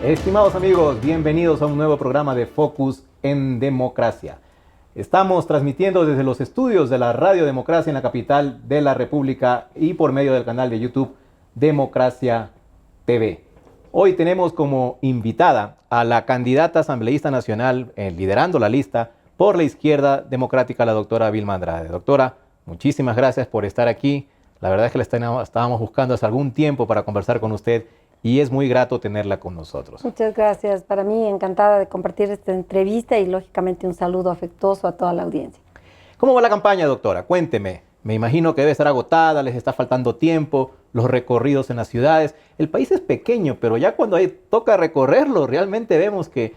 Estimados amigos, bienvenidos a un nuevo programa de Focus en Democracia. Estamos transmitiendo desde los estudios de la Radio Democracia en la capital de la República y por medio del canal de YouTube Democracia TV. Hoy tenemos como invitada a la candidata asambleísta nacional liderando la lista por la izquierda democrática, la doctora Vilma Andrade. Doctora, muchísimas gracias por estar aquí. La verdad es que la estábamos buscando hace algún tiempo para conversar con usted y es muy grato tenerla con nosotros. Muchas gracias. Para mí, encantada de compartir esta entrevista y, lógicamente, un saludo afectuoso a toda la audiencia. ¿Cómo va la campaña, doctora? Cuénteme. Me imagino que debe estar agotada, les está faltando tiempo, los recorridos en las ciudades. El país es pequeño, pero ya cuando toca recorrerlo, realmente vemos que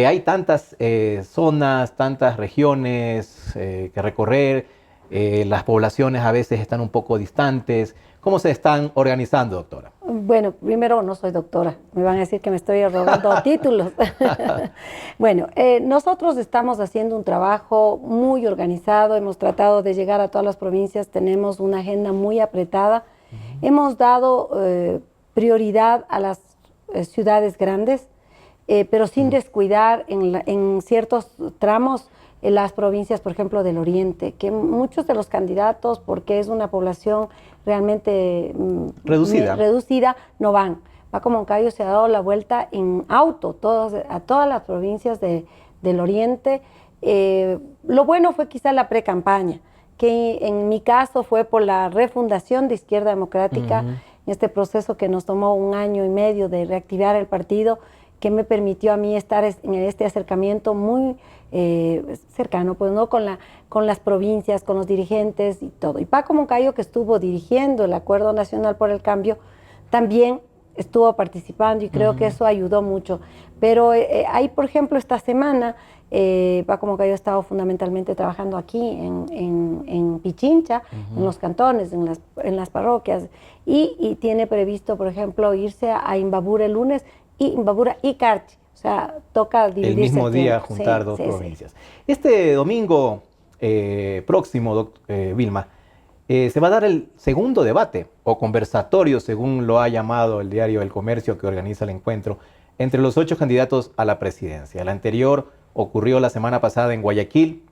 hay tantas zonas, tantas regiones que recorrer. Las poblaciones a veces están un poco distantes. ¿Cómo se están organizando, doctora? Bueno, primero, no soy doctora. Me van a decir que me estoy arrogando títulos. Bueno, nosotros estamos haciendo un trabajo muy organizado. Hemos tratado de llegar a todas las provincias. Tenemos una agenda muy apretada. Hemos dado prioridad a las ciudades grandes, pero sin descuidar en ciertos tramos las provincias, por ejemplo, del oriente, que muchos de los candidatos, porque es una población realmente reducida, no van. Paco Moncayo se ha dado la vuelta en auto a todas las provincias del oriente. Lo bueno fue quizá la pre-campaña, que en mi caso fue por la refundación de Izquierda Democrática, en este proceso que nos tomó 1 año y medio de reactivar el partido, que me permitió a mí estar en este acercamiento muy cercano, pues, ¿no? con las provincias, con los dirigentes y todo. Y Paco Moncayo, que estuvo dirigiendo el Acuerdo Nacional por el Cambio, también estuvo participando y creo que eso ayudó mucho. Pero ahí, por ejemplo, esta semana, Paco Moncayo ha estado fundamentalmente trabajando aquí en Pichincha, en los cantones, en las parroquias, y tiene previsto, por ejemplo, irse a Imbabura el lunes, y Imbabura y Carchi. O sea, toca dividirse el mismo día juntar dos provincias. Este domingo próximo, Vilma, se va a dar el segundo debate o conversatorio, según lo ha llamado el diario El Comercio, que organiza el encuentro, entre los 8 candidatos a la presidencia. El anterior ocurrió la semana pasada en Guayaquil.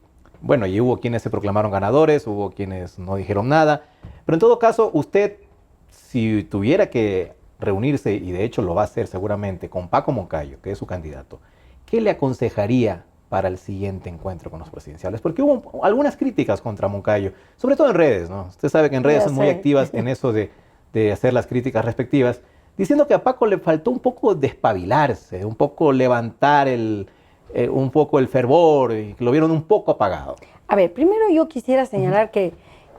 Bueno, y hubo quienes se proclamaron ganadores, hubo quienes no dijeron nada. Pero en todo caso, usted, si tuviera que reunirse, y de hecho lo va a hacer seguramente, con Paco Moncayo, que es su candidato, ¿qué le aconsejaría para el siguiente encuentro con los presidenciales? Porque hubo algunas críticas contra Moncayo, sobre todo en redes, ¿no? Usted sabe que en redes son muy activas en eso de hacer las críticas respectivas, diciendo que a Paco le faltó un poco despabilarse, un poco levantar un poco el fervor, y que lo vieron un poco apagado. A ver, primero yo quisiera señalar que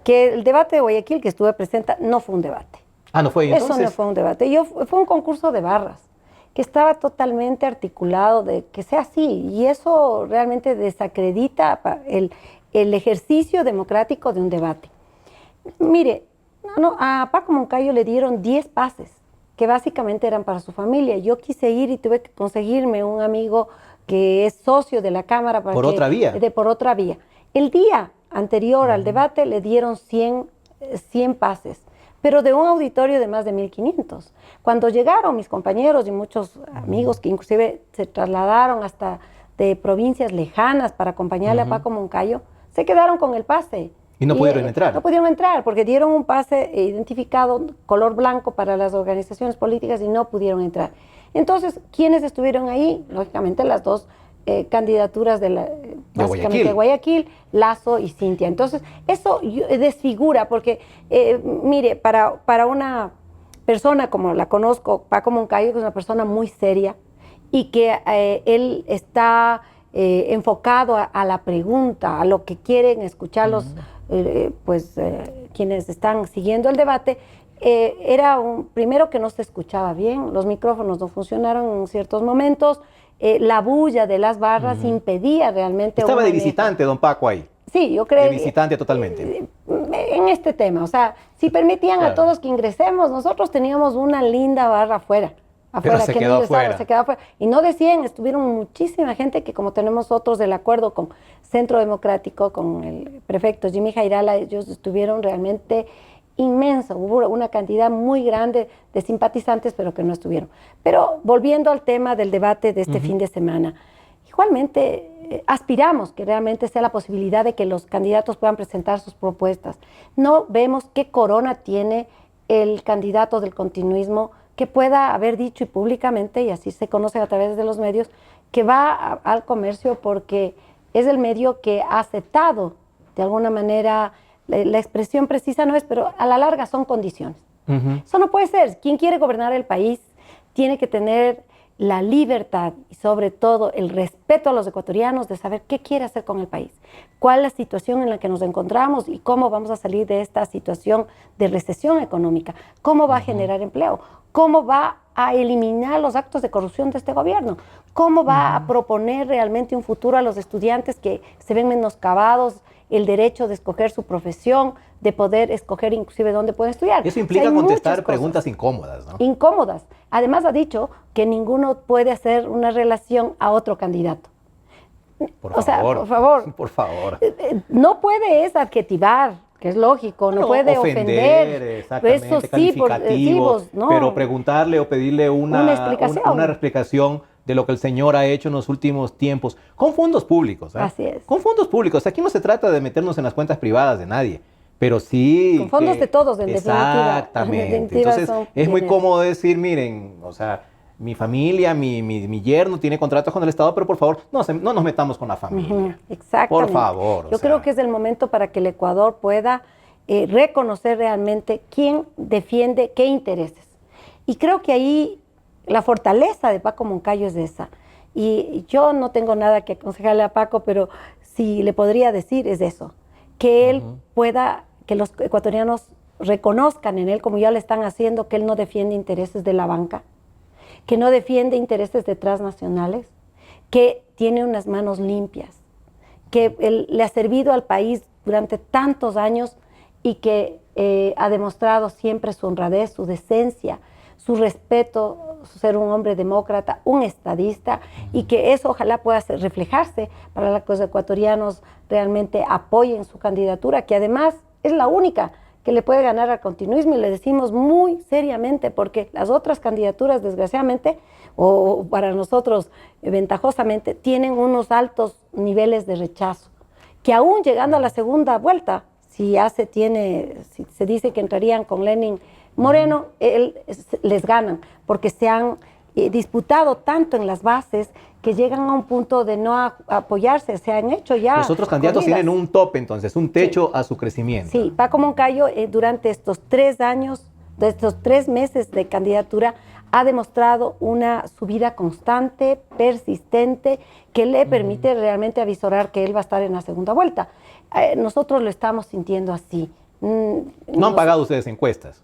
el debate de Guayaquil que estuve presente no fue un debate. Ah, ¿no fue entonces? Eso no fue un debate. Fue un concurso de barras que estaba totalmente articulado de que sea así, y eso realmente desacredita el ejercicio democrático de un debate. Mire, a Paco Moncayo le dieron 10 pases que básicamente eran para su familia. Yo quise ir y tuve que conseguirme un amigo que es socio de la Cámara. ¿Por otra vía? Por otra vía. El día anterior al debate le dieron 100 pases, pero de un auditorio de más de 1.500. Cuando llegaron mis compañeros y muchos amigos que inclusive se trasladaron hasta de provincias lejanas para acompañarle a Paco Moncayo, se quedaron con el pase. ¿Y no pudieron entrar? No pudieron entrar porque dieron un pase identificado color blanco para las organizaciones políticas y no pudieron entrar. Entonces, ¿quiénes estuvieron ahí? Lógicamente las dos candidaturas básicamente de Guayaquil, Lazo y Cintia. Entonces, eso desfigura porque, mire, para una persona como la conozco, Paco Moncayo, que es una persona muy seria y que él está enfocado a la pregunta, a lo que quieren escuchar quienes están siguiendo el debate. Era primero que no se escuchaba bien, los micrófonos no funcionaron en ciertos momentos, la bulla de las barras impedía realmente... Estaba de visitante, don Paco, ahí. Sí, yo creo... De visitante totalmente. En este tema, o sea, si permitían a todos que ingresemos, nosotros teníamos una linda barra afuera. Pero se quedó afuera. Se quedó afuera. Y no decían, estuvieron muchísima gente que, como tenemos otros del acuerdo con Centro Democrático, con el prefecto Jimmy Jairala, ellos estuvieron realmente inmenso, hubo una cantidad muy grande de simpatizantes, pero que no estuvieron. Pero volviendo al tema del debate de este fin de semana, igualmente aspiramos que realmente sea la posibilidad de que los candidatos puedan presentar sus propuestas. No vemos qué corona tiene el candidato del continuismo que pueda haber dicho y públicamente, y así se conoce a través de los medios, que va al comercio porque es el medio que ha aceptado de alguna manera, la expresión precisa no es, pero a la larga son condiciones. Eso no puede ser. Quien quiere gobernar el país tiene que tener la libertad y sobre todo el respeto a los ecuatorianos de saber qué quiere hacer con el país, cuál es la situación en la que nos encontramos y cómo vamos a salir de esta situación de recesión económica, cómo va a generar empleo, cómo va a eliminar los actos de corrupción de este gobierno, cómo va a proponer realmente un futuro a los estudiantes que se ven menoscabados, el derecho de escoger su profesión, de poder escoger inclusive dónde pueden estudiar. Eso implica contestar preguntas incómodas, ¿no? Incómodas. Además ha dicho que ninguno puede hacer una relación a otro candidato. Por favor. Por favor. No puede es adjetivar, que es lógico, no puede ofender. Exactamente, eso sí, calificativos, no. Pero preguntarle o pedirle una explicación de lo que el señor ha hecho en los últimos tiempos, con fondos públicos. Así es. Con fondos públicos. Aquí no se trata de meternos en las cuentas privadas de nadie, pero sí... Con fondos de todos, en definitiva. Exactamente. Entonces, es muy cómodo decir, miren, o sea, mi familia, mi yerno tiene contratos con el Estado, pero por favor, no nos metamos con la familia. Exactamente. Por favor. Yo creo que es el momento para que el Ecuador pueda reconocer realmente quién defiende qué intereses. Y creo que ahí la fortaleza de Paco Moncayo es esa. Y yo no tengo nada que aconsejarle a Paco, pero si le podría decir es eso, que él pueda, que los ecuatorianos reconozcan en él, como ya lo están haciendo, que él no defiende intereses de la banca, que no defiende intereses de transnacionales, que tiene unas manos limpias, que él le ha servido al país durante tantos años y que ha demostrado siempre su honradez, su decencia, su respeto, su ser un hombre demócrata, un estadista, y que eso ojalá pueda reflejarse para que los ecuatorianos realmente apoyen su candidatura, que además es la única que le puede ganar al continuismo, y le decimos muy seriamente, porque las otras candidaturas, desgraciadamente, o para nosotros ventajosamente, tienen unos altos niveles de rechazo, que aún llegando a la segunda vuelta, si se dice que entrarían con Lenin Moreno, les ganan, porque se han disputado tanto en las bases que llegan a un punto de no apoyarse, se han hecho ya... Los otros candidatos tienen un tope, entonces, un techo a su crecimiento. Sí, Paco Moncayo durante estos 3 años, de estos 3 meses de candidatura, ha demostrado una subida constante, persistente, que le permite realmente avisorar que él va a estar en la segunda vuelta. Nosotros lo estamos sintiendo así. ¿No han pagado ustedes encuestas?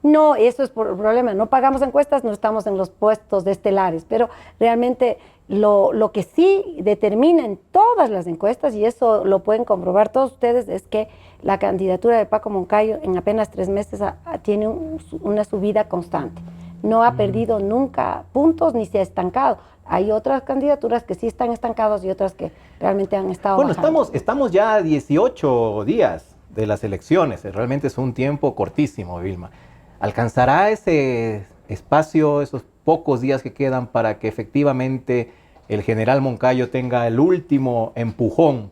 No, eso es por el problema. No pagamos encuestas, no estamos en los puestos de estelares, pero realmente lo que sí determina en todas las encuestas, y eso lo pueden comprobar todos ustedes, es que la candidatura de Paco Moncayo en apenas 3 meses tiene una subida constante. No ha perdido nunca puntos ni se ha estancado. Hay otras candidaturas que sí están estancadas y otras que realmente han estado bajando. Bueno, estamos ya a 18 días de las elecciones. Realmente es un tiempo cortísimo, Vilma. ¿Alcanzará ese espacio, esos pocos días que quedan para que efectivamente el general Moncayo tenga el último empujón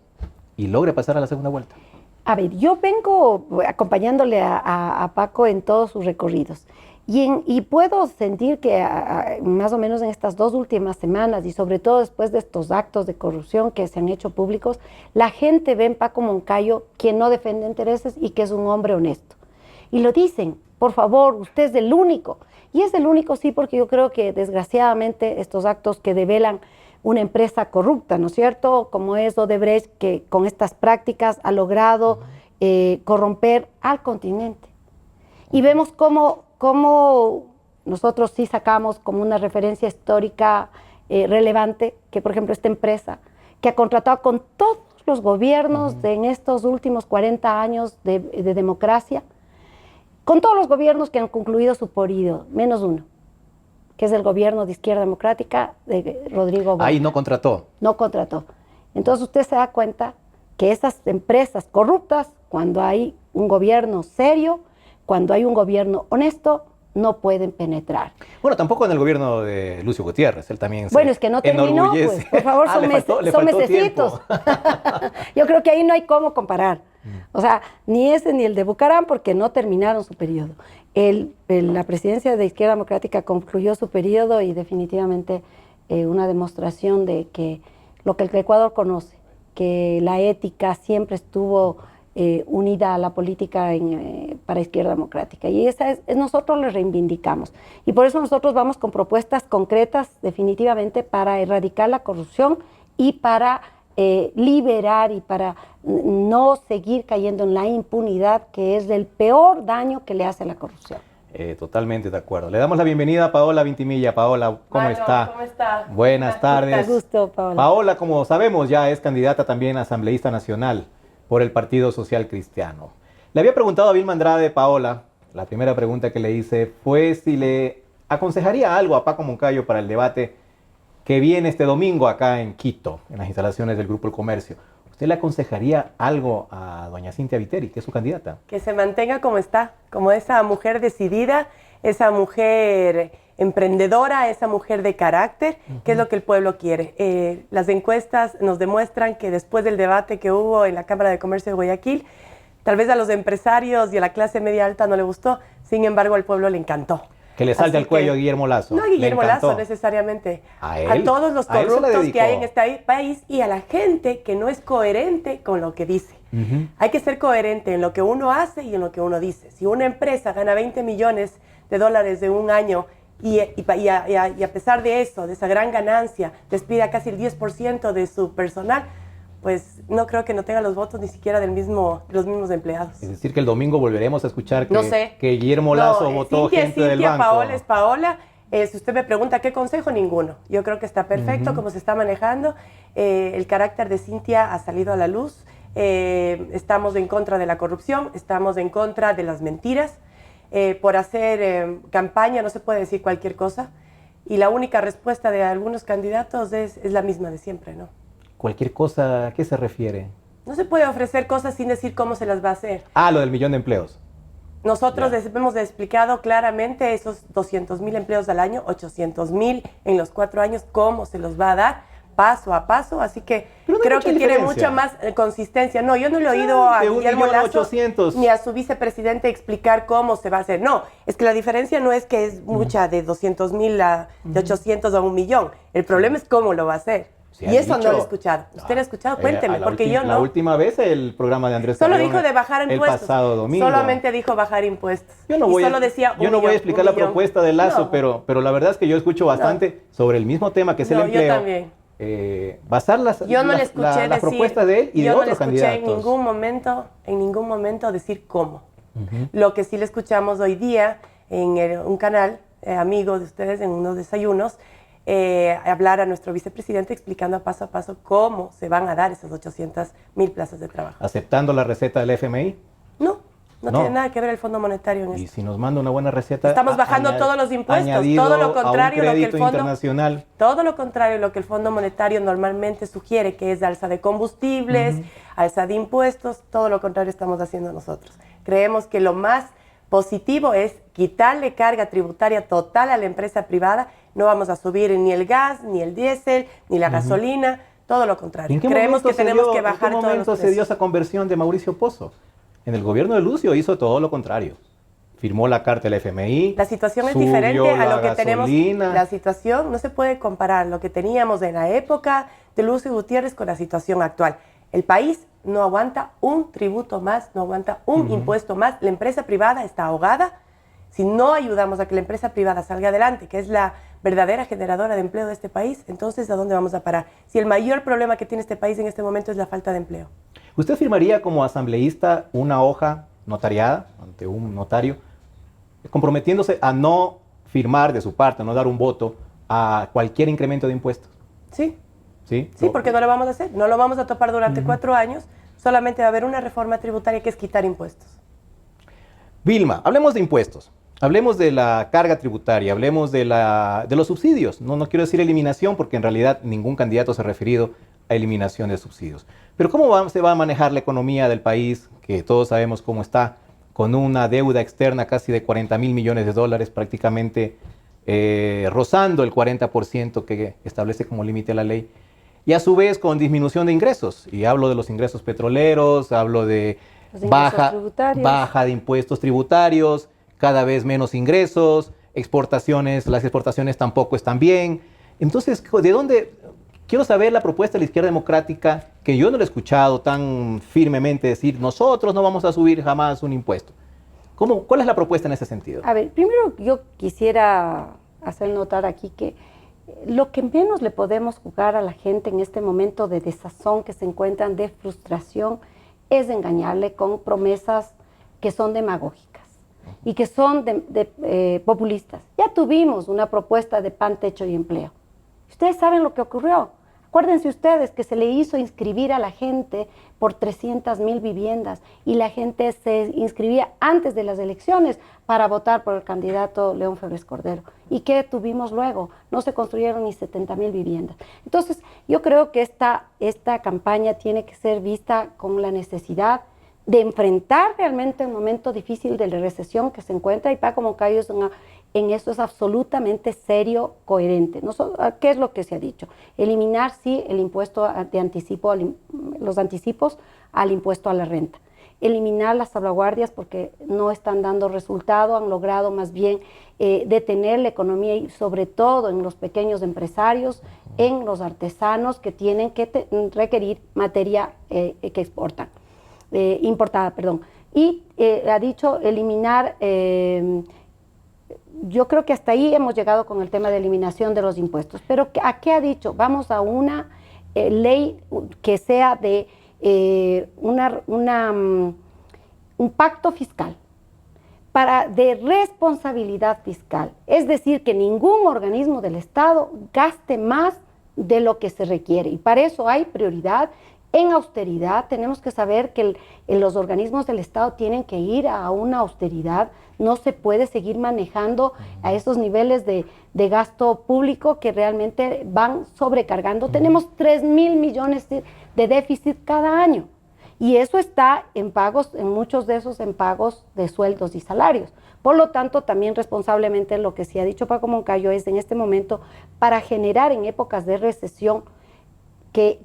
y logre pasar a la segunda vuelta? A ver, yo vengo acompañándole a Paco en todos sus recorridos y puedo sentir que más o menos en estas 2 últimas semanas y sobre todo después de estos actos de corrupción que se han hecho públicos, la gente ve en Paco Moncayo quien no defiende intereses y que es un hombre honesto. Y lo dicen. Por favor, usted es el único. Y es el único, sí, porque yo creo que desgraciadamente estos actos que develan una empresa corrupta, ¿no es cierto? Como es Odebrecht, que con estas prácticas ha logrado corromper al continente. Y vemos cómo nosotros sí sacamos como una referencia histórica relevante, que por ejemplo esta empresa, que ha contratado con todos los gobiernos en estos últimos 40 años de democracia, con todos los gobiernos que han concluido su periodo, menos uno, que es el gobierno de Izquierda Democrática de Rodrigo Borja. Ahí no contrató. No contrató. Entonces usted se da cuenta que esas empresas corruptas, cuando hay un gobierno serio, cuando hay un gobierno honesto, no pueden penetrar. Bueno, tampoco en el gobierno de Lucio Gutiérrez, él también Bueno, es que no terminó, pues, por favor, son mesecitos. Yo creo que ahí no hay cómo comparar. O sea, ni ese ni el de Bucaram, porque no terminaron su periodo. La presidencia de Izquierda Democrática concluyó su periodo y definitivamente una demostración de que lo que el Ecuador conoce, que la ética siempre estuvo unida a la política para Izquierda Democrática. Y nosotros le reivindicamos. Y por eso nosotros vamos con propuestas concretas, definitivamente, para erradicar la corrupción y para liberar y para no seguir cayendo en la impunidad, que es el peor daño que le hace la corrupción. Totalmente de acuerdo. Le damos la bienvenida a Paola Vintimilla. Paola, ¿cómo está? ¿Cómo está? Buenas tardes. Mucho gusto, Paola. Paola, como sabemos, ya es candidata también a asambleísta nacional por el Partido Social Cristiano. Le había preguntado a Vilma Andrade, Paola, la primera pregunta que le hice fue si le aconsejaría algo a Paco Moncayo para el debate que viene este domingo acá en Quito, en las instalaciones del Grupo El Comercio. ¿Usted le aconsejaría algo a doña Cynthia Viteri, que es su candidata? Que se mantenga como está, como esa mujer decidida, esa mujer emprendedora, esa mujer de carácter, que es lo que el pueblo quiere. Las encuestas nos demuestran que después del debate que hubo en la Cámara de Comercio de Guayaquil, tal vez a los empresarios y a la clase media alta no le gustó, sin embargo al pueblo le encantó. Que le salte al cuello a Guillermo Lazo. No a Guillermo Lazo necesariamente. A todos los corruptos que hay en este país y a la gente que no es coherente con lo que dice. Hay que ser coherente en lo que uno hace y en lo que uno dice. Si una empresa gana $20 millones de un año y a pesar de eso, de esa gran ganancia, despide a casi el 10% de su personal, pues no creo que no tenga los votos ni siquiera de los mismos empleados. Es decir, que el domingo volveremos a escuchar que Guillermo Lazo votó gente del banco. Paola es Paola. Si usted me pregunta qué consejo, ninguno. Yo creo que está perfecto como se está manejando. El carácter de Cynthia ha salido a la luz. Estamos en contra de la corrupción, estamos en contra de las mentiras. Por hacer campaña no se puede decir cualquier cosa. Y la única respuesta de algunos candidatos es la misma de siempre, ¿no? Cualquier cosa, ¿a qué se refiere? No se puede ofrecer cosas sin decir cómo se las va a hacer. Lo del 1.000.000 de empleos. Nosotros hemos explicado claramente esos 200.000 empleos al año, 800.000 en los 4 años, cómo se los va a dar paso a paso, así que creo que tiene mucha más consistencia. No, yo no le he oído a Guillermo Lazo ni a su vicepresidente explicar cómo se va a hacer. No, es que la diferencia no es que es mucha de 200.000 de 800 a 1 millón. El problema es cómo lo va a hacer. Sí, y eso no lo he escuchado. ¿Usted lo ha escuchado? Cuénteme, porque yo no. La última vez el programa de Andrés Solo dijo de bajar impuestos. El pasado domingo. Solamente dijo bajar impuestos. Yo no voy a explicar la propuesta de Lazo, pero la verdad es que yo escucho bastante sobre el mismo tema que es el empleo. Yo también. Basar las propuestas de él y de otros candidatos. Yo no le escuché en ningún momento decir cómo. Lo que sí le escuchamos hoy día en un canal amigo de ustedes, en unos desayunos, hablar a nuestro vicepresidente explicando paso a paso cómo se van a dar esas 800.000 plazas de trabajo. ¿Aceptando la receta del FMI? No tiene nada que ver el Fondo Monetario en esto. ¿Y si nos manda una buena receta? Estamos bajando todos los impuestos, todo lo contrario lo que el Fondo internacional. Todo lo contrario lo que el Fondo Monetario normalmente sugiere, que es alza de combustibles, alza de impuestos, todo lo contrario estamos haciendo nosotros. Creemos que lo más positivo es quitarle carga tributaria total a la empresa privada. No vamos a subir ni el gas, ni el diésel, ni la gasolina, todo lo contrario. Creemos que tenemos que bajar todos los precios. ¿En qué momento se dio esa conversión de Mauricio Pozo? En el gobierno de Lucio hizo todo lo contrario. Firmó la carta del FMI. La situación es diferente a lo que tenemos. La situación no se puede comparar lo que teníamos en la época de Lucio Gutiérrez con la situación actual. El país no aguanta un tributo más, no aguanta un impuesto más. La empresa privada está ahogada. Si no ayudamos a que la empresa privada salga adelante, que es la verdadera generadora de empleo de este país, entonces ¿a dónde vamos a parar? Si el mayor problema que tiene este país en este momento es la falta de empleo. ¿Usted firmaría como asambleísta una hoja notariada ante un notario, comprometiéndose a no firmar de su parte, no dar un voto a cualquier incremento de impuestos? Sí. Sí, porque no lo vamos a hacer. No lo vamos a topar durante 4 años. Solamente va a haber una reforma tributaria que es quitar impuestos. Vilma, hablemos de impuestos. Hablemos de la carga tributaria, hablemos de los subsidios. No quiero decir eliminación porque en realidad ningún candidato se ha referido a eliminación de subsidios. Pero ¿cómo se va a manejar la economía del país, que todos sabemos cómo está, con una deuda externa casi de 40.000 millones de dólares, prácticamente rozando el 40% que establece como límite la ley. Y a su vez con disminución de ingresos. Y hablo de los ingresos petroleros, hablo de baja de impuestos tributarios, cada vez menos ingresos, exportaciones, las exportaciones tampoco están bien. Entonces, ¿de dónde? Quiero saber la propuesta de la izquierda democrática, que yo no la he escuchado tan firmemente decir, nosotros no vamos a subir jamás un impuesto. ¿Cuál es la propuesta en ese sentido? A ver, primero yo quisiera hacer notar aquí que lo que menos le podemos jugar a la gente en este momento de desazón que se encuentran, de frustración, es engañarle con promesas que son demagógicas y que son populistas. Ya tuvimos una propuesta de pan, techo y empleo. Ustedes saben lo que ocurrió. Acuérdense ustedes que se le hizo inscribir a la gente por 300.000 viviendas y la gente se inscribía antes de las elecciones para votar por el candidato León Febres Cordero. ¿Y qué tuvimos luego? No se construyeron ni 70.000 viviendas. Entonces, yo creo que esta campaña tiene que ser vista con la necesidad de enfrentar realmente el momento difícil de la recesión que se encuentra, y Paco Moncayo en eso es absolutamente serio, coherente. ¿Qué es lo que se ha dicho? Eliminar, sí, el impuesto de anticipo, los anticipos al impuesto a la renta. Eliminar las salvaguardias porque no están dando resultado, han logrado más bien detener la economía y sobre todo en los pequeños empresarios, en los artesanos que tienen que requerir materia que exportan. Importada, perdón. Y ha dicho eliminar, yo creo que hasta ahí hemos llegado con el tema de eliminación de los impuestos, pero ¿a qué ha dicho? Vamos a una ley que sea de un pacto fiscal, de responsabilidad fiscal, es decir, que ningún organismo del Estado gaste más de lo que se requiere, y para eso hay prioridad. En austeridad, tenemos que saber que los organismos del Estado tienen que ir a una austeridad. No se puede seguir manejando a esos niveles de gasto público que realmente van sobrecargando. Tenemos 3.000 millones de déficit cada año. Y eso está en pagos, en muchos de esos en pagos de sueldos y salarios. Por lo tanto, también responsablemente lo que sí ha dicho Paco Moncayo es en este momento para generar en épocas de recesión que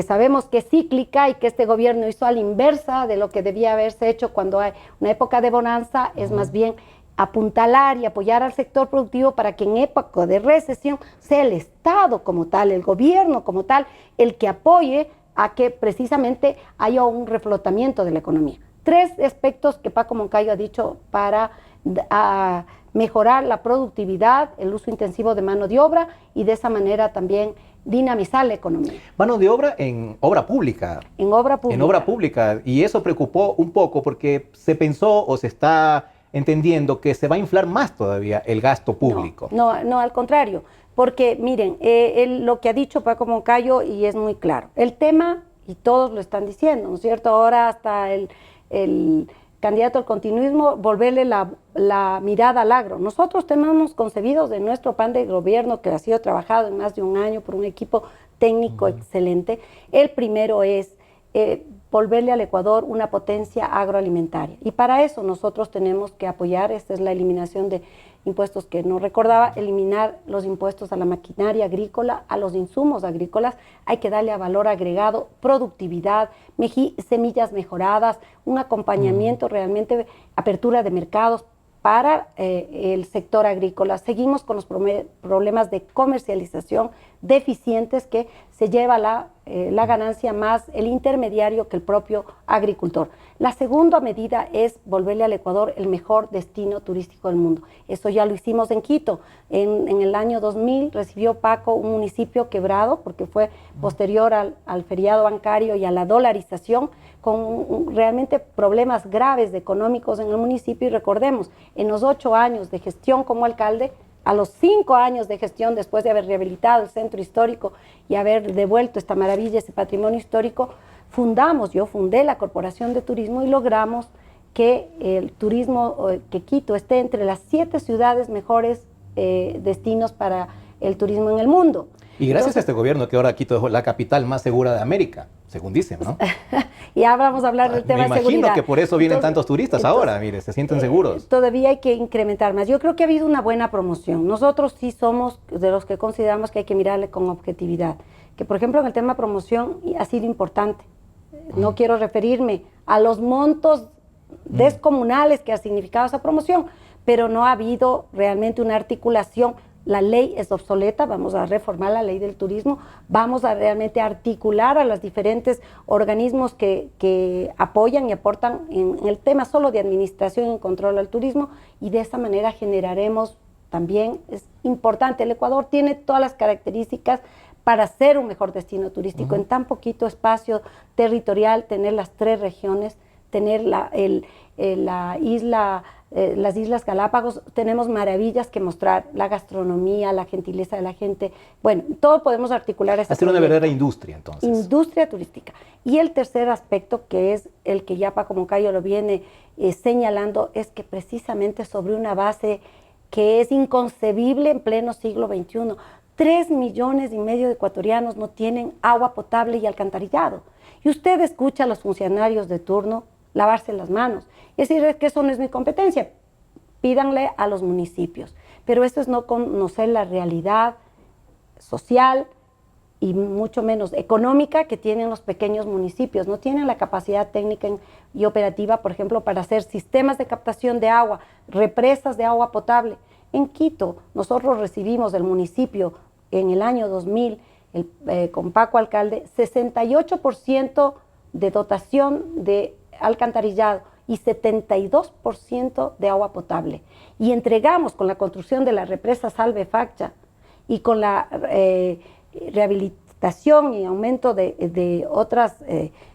sabemos que es cíclica y que este gobierno hizo a la inversa de lo que debía haberse hecho cuando hay una época de bonanza, es más bien apuntalar y apoyar al sector productivo para que en época de recesión sea el Estado como tal, el gobierno como tal, el que apoye a que precisamente haya un reflotamiento de la economía. 3 aspectos que Paco Moncayo ha dicho para mejorar la productividad, el uso intensivo de mano de obra y de esa manera también dinamizar la economía. Mano de obra en obra pública. En obra pública. En obra pública. Y eso preocupó un poco porque se pensó o se está entendiendo que se va a inflar más todavía el gasto público. No, al contrario. Porque miren, lo que ha dicho Paco Moncayo y es muy claro. El tema, y todos lo están diciendo, ¿no es cierto? Ahora hasta el candidato al continuismo, volverle la mirada al agro. Nosotros tenemos concebidos de nuestro plan de gobierno que ha sido trabajado en más de un año por un equipo técnico excelente. El primero es volverle al Ecuador una potencia agroalimentaria. Y para eso nosotros tenemos que apoyar, esta es la eliminación de impuestos que no recordaba, eliminar los impuestos a la maquinaria agrícola, a los insumos agrícolas, hay que darle a valor agregado, productividad, semillas mejoradas, un acompañamiento realmente, apertura de mercados para el sector agrícola. Seguimos con los problemas de comercialización deficientes que se lleva la ganancia más el intermediario que el propio agricultor. La segunda medida es volverle al Ecuador el mejor destino turístico del mundo. Eso ya lo hicimos en Quito. En el año 2000 recibió Paco un municipio quebrado porque fue posterior al feriado bancario y a la dolarización, con realmente problemas graves económicos en el municipio. Y recordemos, en los 8 años de gestión como alcalde, a los 5 años de gestión, después de haber rehabilitado el centro histórico y haber devuelto esta maravilla, ese patrimonio histórico, yo fundé la Corporación de Turismo y logramos que el turismo, que Quito esté entre las 7 ciudades mejores destinos para el turismo en el mundo. Y gracias a este gobierno que ahora Quito es la capital más segura de América, según dicen, ¿no? Y ahora vamos a hablar del tema de seguridad. Me imagino que por eso vienen tantos turistas ahora, mire, se sienten seguros. Todavía hay que incrementar más. Yo creo que ha habido una buena promoción. Nosotros sí somos de los que consideramos que hay que mirarle con objetividad. Que, por ejemplo, en el tema promoción ha sido importante. No quiero referirme a los montos descomunales que ha significado esa promoción, pero no ha habido realmente una articulación. La ley es obsoleta, vamos a reformar la ley del turismo, vamos a realmente articular a los diferentes organismos que apoyan y aportan en el tema solo de administración y control al turismo, y de esa manera generaremos también, es importante, el Ecuador tiene todas las características para ser un mejor destino turístico, en tan poquito espacio territorial, tener las 3 regiones, tener las Islas Galápagos, tenemos maravillas que mostrar, la gastronomía, la gentileza de la gente, bueno, todo podemos articular ese hacer proyecto. Una verdadera industria, entonces. Industria turística. Y el tercer aspecto, que es el que ya Paco Moncayo lo viene señalando, es que precisamente sobre una base que es inconcebible en pleno siglo XXI, 3,5 millones de ecuatorianos no tienen agua potable y alcantarillado. Y usted escucha a los funcionarios de turno lavarse las manos. Y decir, es que eso no es mi competencia. Pídanle a los municipios. Pero esto es no conocer la realidad social y mucho menos económica que tienen los pequeños municipios. No tienen la capacidad técnica y operativa, por ejemplo, para hacer sistemas de captación de agua, represas de agua potable. En Quito, nosotros recibimos del municipio en el año 2000, con Paco alcalde, 68% de dotación de alcantarillado y 72% de agua potable. Y entregamos con la construcción de la represa Salve Faccha y con la rehabilitación y aumento de otros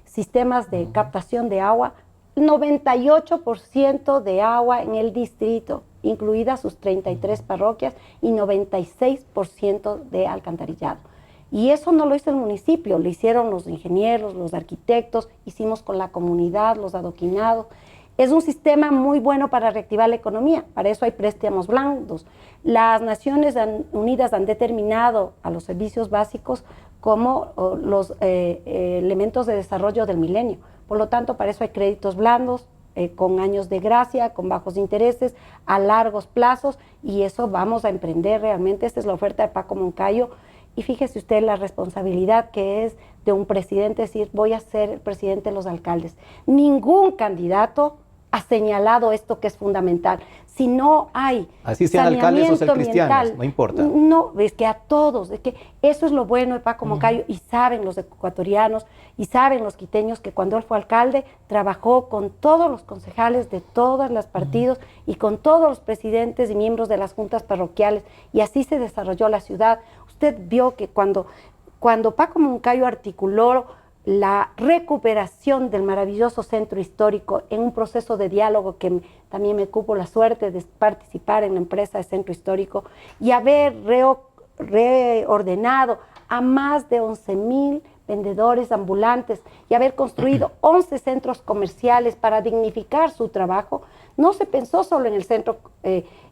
sistemas de captación de agua, 98% de agua en el distrito, incluidas sus 33 parroquias, y 96% de alcantarillado. Y eso no lo hizo el municipio, lo hicieron los ingenieros, los arquitectos, hicimos con la comunidad, los adoquinados. Es un sistema muy bueno para reactivar la economía, para eso hay préstamos blandos. Las Naciones Unidas han determinado a los servicios básicos como los elementos de desarrollo del milenio. Por lo tanto, para eso hay créditos blandos, con años de gracia, con bajos intereses, a largos plazos, y eso vamos a emprender realmente. Esta es la oferta de Paco Moncayo. Y fíjese usted la responsabilidad que es de un presidente decir, voy a ser el presidente de los alcaldes. Ningún candidato ha señalado esto que es fundamental. Si no hay así sean alcaldes o sean cristianos, no importa. No, es que a todos, es que eso es lo bueno de Paco Moncayo, y saben los ecuatorianos y saben los quiteños que cuando él fue alcalde trabajó con todos los concejales de todos los partidos y con todos los presidentes y miembros de las juntas parroquiales, y así se desarrolló la ciudad. Usted vio que cuando Paco Moncayo articuló la recuperación del maravilloso centro histórico en un proceso de diálogo que también me cupo la suerte de participar en la empresa de centro histórico y haber reordenado a más de 11,000 vendedores ambulantes y haber construido 11 centros comerciales para dignificar su trabajo, no se pensó solo en el centro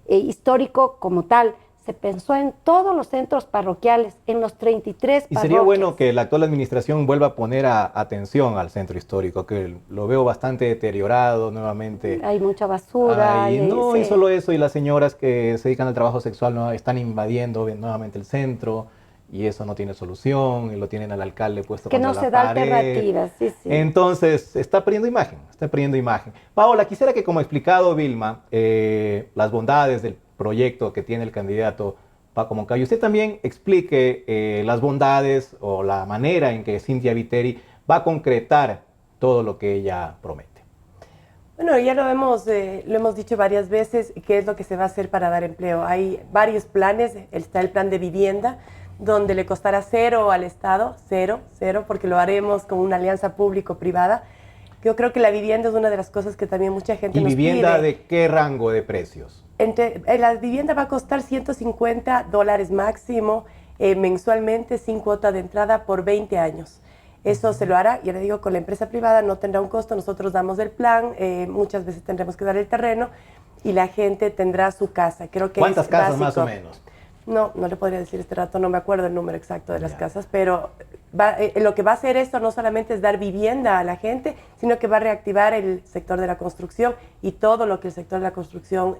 histórico como tal, se pensó en todos los centros parroquiales, en los 33 parroquias. Y sería bueno que la actual administración vuelva a poner atención al centro histórico, que lo veo bastante deteriorado nuevamente. Hay mucha basura. Y solo eso, y las señoras que se dedican al trabajo sexual no están invadiendo nuevamente el centro, y eso no tiene solución, y lo tienen al alcalde puesto contra la pared. Que no se da alternativas, sí. Entonces, está perdiendo imagen, Paola, quisiera que, como ha explicado Vilma, las bondades del proyecto que tiene el candidato Paco Moncayo, usted también explique las bondades o la manera en que Cynthia Viteri va a concretar todo lo que ella promete. Bueno, ya lo hemos dicho varias veces, qué es lo que se va a hacer para dar empleo. Hay varios planes, está el plan de vivienda, donde le costará 0 al Estado, 0, porque lo haremos con una alianza público-privada. Yo creo que la vivienda es una de las cosas que también mucha gente nos pide. ¿Y vivienda de qué rango de precios? La vivienda va a costar $150 máximo mensualmente, sin cuota de entrada por 20 años. Eso se lo hará, ya le digo, con la empresa privada, no tendrá un costo, nosotros damos el plan, muchas veces tendremos que dar el terreno y la gente tendrá su casa. Creo que ¿cuántas casas más o menos? No, no le podría decir este rato, no me acuerdo el número exacto de las casas, pero lo que va a hacer esto no solamente es dar vivienda a la gente, sino que va a reactivar el sector de la construcción y todo lo que el sector de la construcción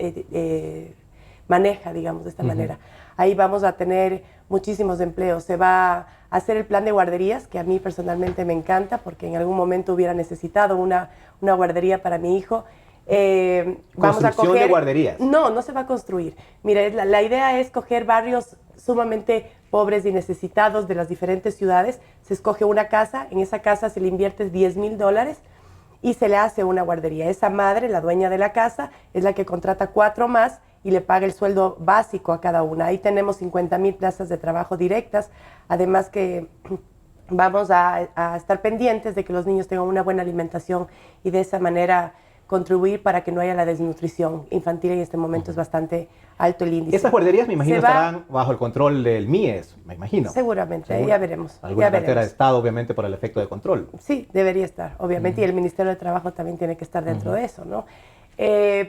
maneja, digamos, de esta manera. Ahí vamos a tener muchísimos empleos. Se va a hacer el plan de guarderías, que a mí personalmente me encanta, porque en algún momento hubiera necesitado una guardería para mi hijo. Vamos a coger de guarderías. No, no se va a construir. Mire, la idea es coger barrios sumamente pobres y necesitados de las diferentes ciudades. Se escoge una casa, en esa casa se le invierte $10,000 y se le hace una guardería. Esa madre, la dueña de la casa, es la que contrata 4 más y le paga el sueldo básico a cada una. Ahí tenemos 50,000 plazas de trabajo directas, además que vamos a estar pendientes de que los niños tengan una buena alimentación y de esa manera contribuir para que no haya la desnutrición infantil. En este momento es bastante alto el índice. Esas guarderías, me imagino, estarán bajo el control del MIES, me imagino. Seguramente, ya veremos. Alguna cartera de Estado, obviamente, por el efecto de control. Sí, debería estar, obviamente, y el Ministerio de Trabajo también tiene que estar dentro de eso, ¿no?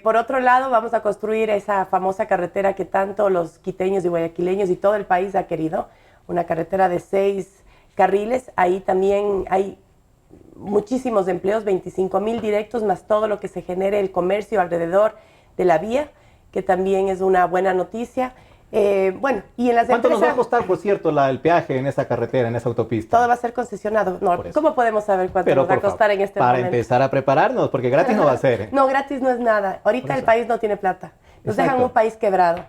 Por otro lado, vamos a construir esa famosa carretera que tanto los quiteños y guayaquileños y todo el país ha querido, una carretera de 6 carriles. Ahí también hay muchísimos empleos, 25,000 directos, más todo lo que se genere el comercio alrededor de la vía, que también es una buena noticia. Bueno, y en las ¿Cuánto nos va a costar, por cierto, el peaje en esa carretera, en esa autopista? Todo va a ser concesionado. No, ¿cómo podemos saber cuánto nos va a costar en este momento? Para empezar a prepararnos, porque gratis no va a ser. No, gratis no es nada. Ahorita el país no tiene plata. Nos dejan un país quebrado.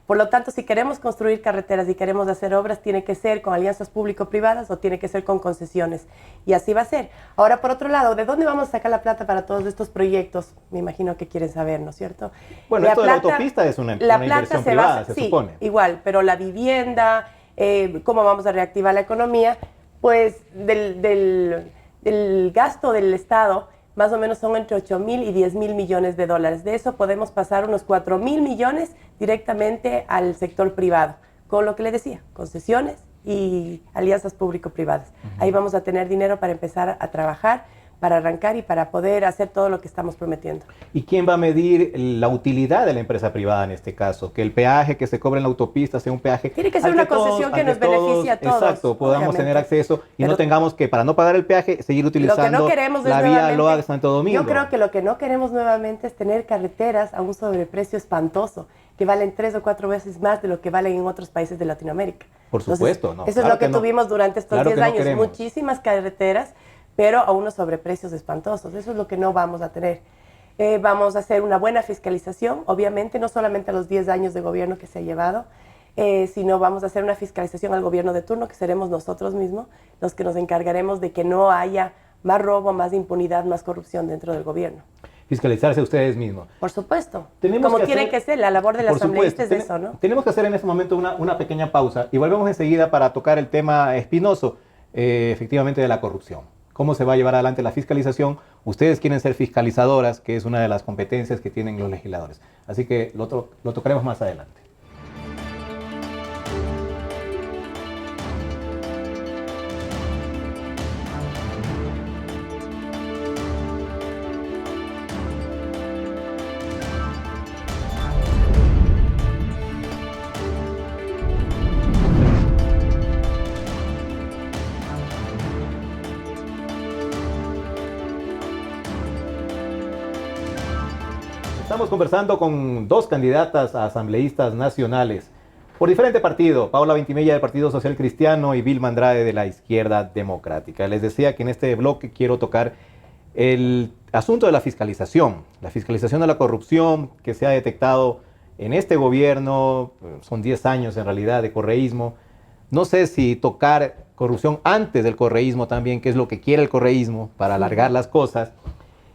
Por lo tanto, si queremos construir carreteras y queremos hacer obras, tiene que ser con alianzas público-privadas o tiene que ser con concesiones. Y así va a ser. Ahora, por otro lado, ¿de dónde vamos a sacar la plata para todos estos proyectos? Me imagino que quieren saber, ¿no es cierto? Bueno, esto de la autopista es una inversión privada, se supone. Igual, pero la vivienda, cómo vamos a reactivar la economía, pues del gasto del Estado, más o menos son entre 8,000 y 10,000 millones de dólares. De eso podemos pasar unos 4,000 millones directamente al sector privado, con lo que le decía, concesiones y alianzas público-privadas. Ahí vamos a tener dinero para empezar a trabajar, para arrancar y para poder hacer todo lo que estamos prometiendo. ¿Y quién va a medir la utilidad de la empresa privada en este caso? Que el peaje que se cobra en la autopista sea un peaje... Tiene que ser una concesión que nos beneficie a todos. Exacto, podamos tener acceso y no tengamos que, para no pagar el peaje, seguir utilizando la vía Loa-Santo Domingo. Yo creo que lo que no queremos nuevamente es tener carreteras a un sobreprecio espantoso, que valen 3 o 4 veces más de lo que valen en otros países de Latinoamérica. Por supuesto, ¿no? Eso es lo que tuvimos durante estos 10 años, muchísimas carreteras, pero a unos sobreprecios espantosos. Eso es lo que no vamos a tener. Vamos a hacer una buena fiscalización, obviamente, no solamente a los 10 años de gobierno que se ha llevado, sino vamos a hacer una fiscalización al gobierno de turno, que seremos nosotros mismos los que nos encargaremos de que no haya más robo, más impunidad, más corrupción dentro del gobierno. Fiscalizarse ustedes mismos. Por supuesto. Como tiene que ser, la labor del asambleísta es eso, ¿no? Tenemos que hacer en este momento una pequeña pausa y volvemos enseguida para tocar el tema espinoso, efectivamente, de la corrupción. ¿Cómo se va a llevar adelante la fiscalización? Ustedes quieren ser fiscalizadoras, que es una de las competencias que tienen los legisladores. Así que lo tocaremos más adelante. Estamos conversando con 2 candidatas a asambleístas nacionales por diferente partido, Paula Ventimella del Partido Social Cristiano y Vilma Andrade de la Izquierda Democrática. Les decía que en este bloque quiero tocar el asunto de la fiscalización de la corrupción que se ha detectado en este gobierno. Son 10 años en realidad de correísmo. No sé si tocar corrupción antes del correísmo también, que es lo que quiere el correísmo para alargar las cosas,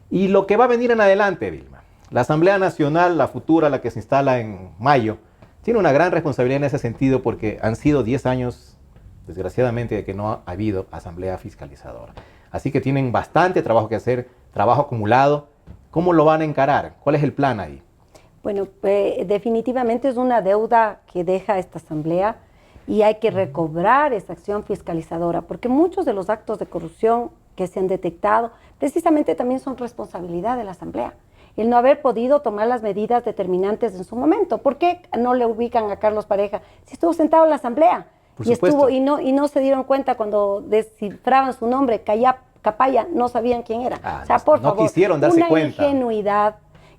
y lo que va a venir en adelante, Vilma. La Asamblea Nacional, la futura, la que se instala en mayo, tiene una gran responsabilidad en ese sentido porque han sido 10 años, desgraciadamente, de que no ha habido asamblea fiscalizadora. Así que tienen bastante trabajo que hacer, trabajo acumulado. ¿Cómo lo van a encarar? ¿Cuál es el plan ahí? Bueno, definitivamente es una deuda que deja esta asamblea y hay que recobrar esa acción fiscalizadora, porque muchos de los actos de corrupción que se han detectado precisamente también son responsabilidad de la asamblea. el no haber podido tomar las medidas determinantes en su momento. ¿Por qué no le ubican a Carlos Pareja si estuvo sentado en la asamblea? Y no se dieron cuenta cuando descifraban su nombre, Capaya, no sabían quién era. O sea, por favor, quisieron darse cuenta. Una ingenuidad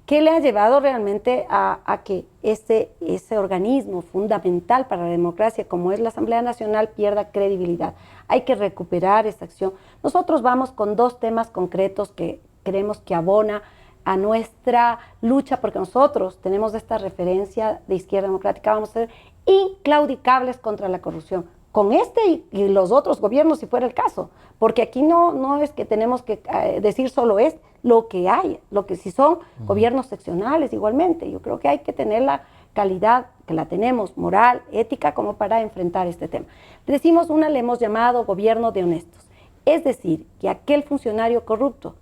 que le ha llevado realmente a que ese organismo fundamental para la democracia, como es la Asamblea Nacional, pierda credibilidad. Hay que recuperar esa acción. Nosotros vamos con 2 temas concretos que creemos que abona a nuestra lucha, porque nosotros tenemos esta referencia de izquierda democrática, vamos a ser inclaudicables contra la corrupción, con este y los otros gobiernos si fuera el caso, porque aquí no es que tenemos que decir solo es lo que hay, lo que si son gobiernos seccionales igualmente. Yo creo que hay que tener la calidad que la tenemos, moral, ética, como para enfrentar este tema. Decimos le hemos llamado gobierno de honestos, es decir, que aquel funcionario corrupto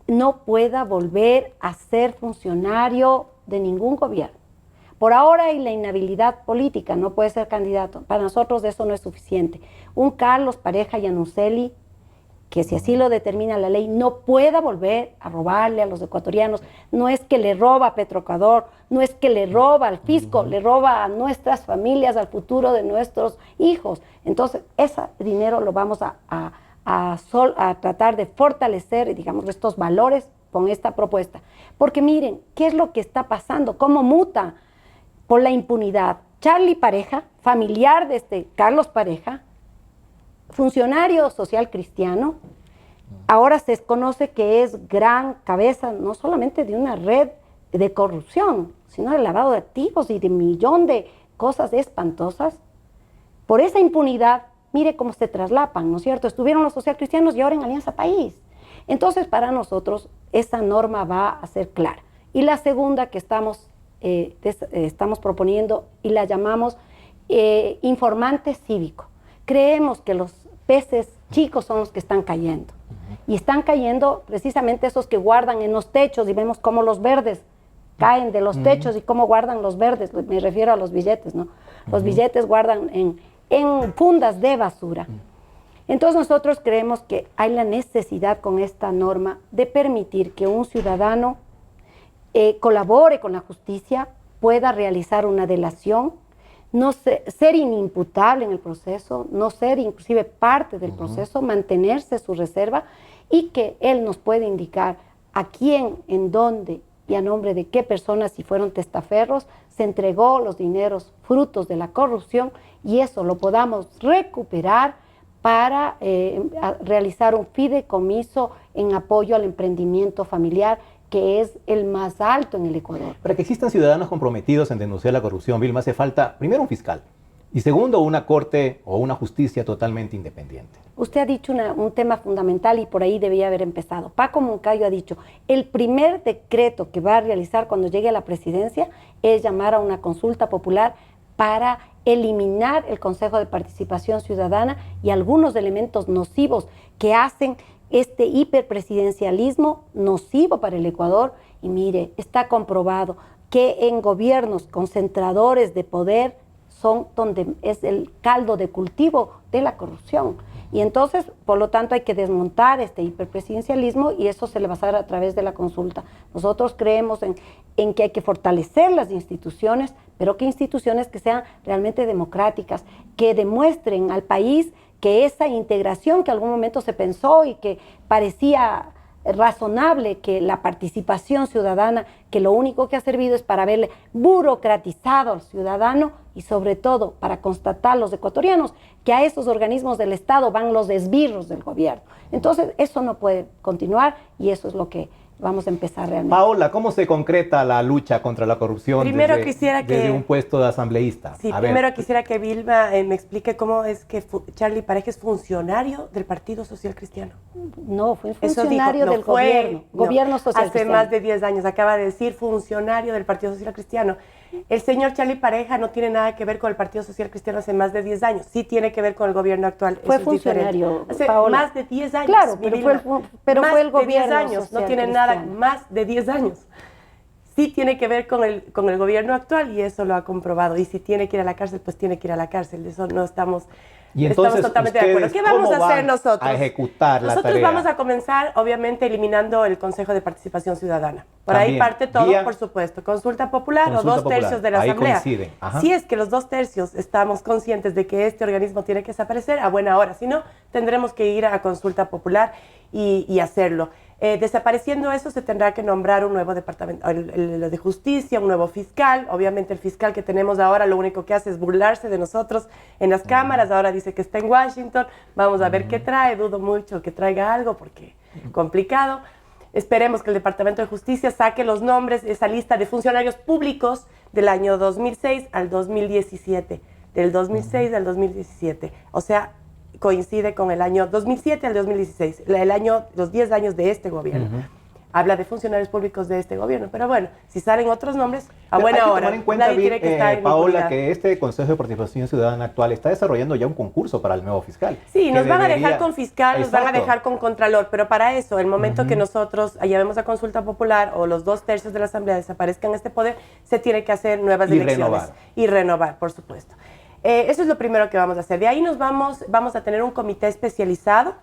no pueda volver a ser funcionario de ningún gobierno. Por ahora hay la inhabilidad política, no puede ser candidato. Para nosotros eso no es suficiente. Un Carlos Pareja Iannuzzelli, que si así lo determina la ley, no pueda volver a robarle a los ecuatorianos. No es que le roba a Petroecuador, no es que le roba al fisco, le roba a nuestras familias, al futuro de nuestros hijos. Entonces, ese dinero lo vamos a tratar de fortalecer, digamos, estos valores con esta propuesta. Porque miren, ¿qué es lo que está pasando? ¿Cómo muta? Por la impunidad. Charlie Pareja, familiar de Carlos Pareja, funcionario social cristiano, ahora se conoce que es gran cabeza no solamente de una red de corrupción, sino de lavado de activos y de un millón de cosas espantosas. Por esa impunidad, mire cómo se traslapan, ¿no es cierto? Estuvieron los socialcristianos y ahora en Alianza País. Entonces, para nosotros, esa norma va a ser clara. Y la segunda que estamos proponiendo y la llamamos informante cívico. Creemos que los peces chicos son los que están cayendo. Y están cayendo precisamente esos que guardan en los techos y vemos cómo los verdes caen de los techos y cómo guardan los verdes. Me refiero a los billetes, ¿no? Los billetes guardan en fundas de basura. Entonces nosotros creemos que hay la necesidad con esta norma de permitir que un ciudadano colabore con la justicia, pueda realizar una delación, no ser inimputable en el proceso, no ser inclusive parte del proceso, mantenerse su reserva y que él nos puede indicar a quién, en dónde y a nombre de qué personas, si fueron testaferros, se entregó los dineros frutos de la corrupción y eso lo podamos recuperar para realizar un fideicomiso en apoyo al emprendimiento familiar, que es el más alto en el Ecuador. Para que existan ciudadanos comprometidos en denunciar la corrupción, Vilma, hace falta, primero, un fiscal y segundo, una corte o una justicia totalmente independiente. Usted ha dicho un tema fundamental y por ahí debía haber empezado. Paco Moncayo ha dicho, el primer decreto que va a realizar cuando llegue a la presidencia es llamar a una consulta popular para eliminar el Consejo de Participación Ciudadana y algunos elementos nocivos que hacen este hiperpresidencialismo nocivo para el Ecuador. Y mire, está comprobado que en gobiernos concentradores de poder son donde es el caldo de cultivo de la corrupción. Y entonces, por lo tanto, hay que desmontar este hiperpresidencialismo y eso se le va a hacer a través de la consulta. Nosotros creemos en que hay que fortalecer las instituciones, pero que instituciones que sean realmente democráticas, que demuestren al país que esa integración que en algún momento se pensó y que parecía razonable, que la participación ciudadana, que lo único que ha servido es para haberle burocratizado al ciudadano y sobre todo para constatar los ecuatorianos que a esos organismos del Estado van los esbirros del gobierno. Entonces eso no puede continuar y eso es lo que vamos a empezar realmente. Paola, ¿cómo se concreta la lucha contra la corrupción desde un puesto de asambleísta? Sí, primero quisiera que Vilma me explique cómo es que Charlie Pareja es funcionario del Partido Social Cristiano. No, fue funcionario del gobierno social cristiano. Hace más de 10 años, acaba de decir funcionario del Partido Social Cristiano. El señor Charlie Pareja no tiene nada que ver con el Partido Social Cristiano hace más de 10 años. Sí tiene que ver con el gobierno actual. Fue funcionario, hace Paola. Más de 10 años. Claro, pero fue el gobierno. Más de 10 años, no tiene nada, más de 10 años. sí tiene que ver con el gobierno actual y eso lo ha comprobado. Y si tiene que ir a la cárcel, pues tiene que ir a la cárcel. De eso no estamos... Y entonces, totalmente de acuerdo. ¿Qué vamos a hacer nosotros? A ejecutar la nosotros tarea. Vamos a comenzar, obviamente, eliminando el Consejo de Participación Ciudadana. Por También, ahí parte todo, guía, por supuesto. Consulta popular o 2/3 de la ahí Asamblea. Coinciden. Ajá. Si es que los 2/3 estamos conscientes de que este organismo tiene que desaparecer, a buena hora. Si no, tendremos que ir a consulta popular y hacerlo. Desapareciendo eso, se tendrá que nombrar un nuevo departamento, el de justicia, un nuevo fiscal. Obviamente el fiscal que tenemos ahora lo único que hace es burlarse de nosotros en las cámaras. Ahora dice que está en Washington. Vamos a ver qué trae. Dudo mucho que traiga algo porque complicado. Esperemos que el Departamento de Justicia saque los nombres, esa lista de funcionarios públicos del año 2006 al 2017. Del 2006 al 2017. O sea, coincide con el año 2007 al 2016, los 10 años de este gobierno. Habla de funcionarios públicos de este gobierno, pero bueno, si salen otros nombres, a buena hora. Hay que tomar en cuenta, Paola, que este Consejo de Participación Ciudadana actual está desarrollando ya un concurso para el nuevo fiscal. Sí, nos van a dejar con fiscal, nos van a dejar con contralor, pero para eso, el momento que nosotros llevemos a consulta popular o los 2/3 de la Asamblea desaparezcan este poder, se tiene que hacer nuevas elecciones. Y renovar, por supuesto. Eso es lo primero que vamos a hacer. De ahí vamos a tener un comité especializado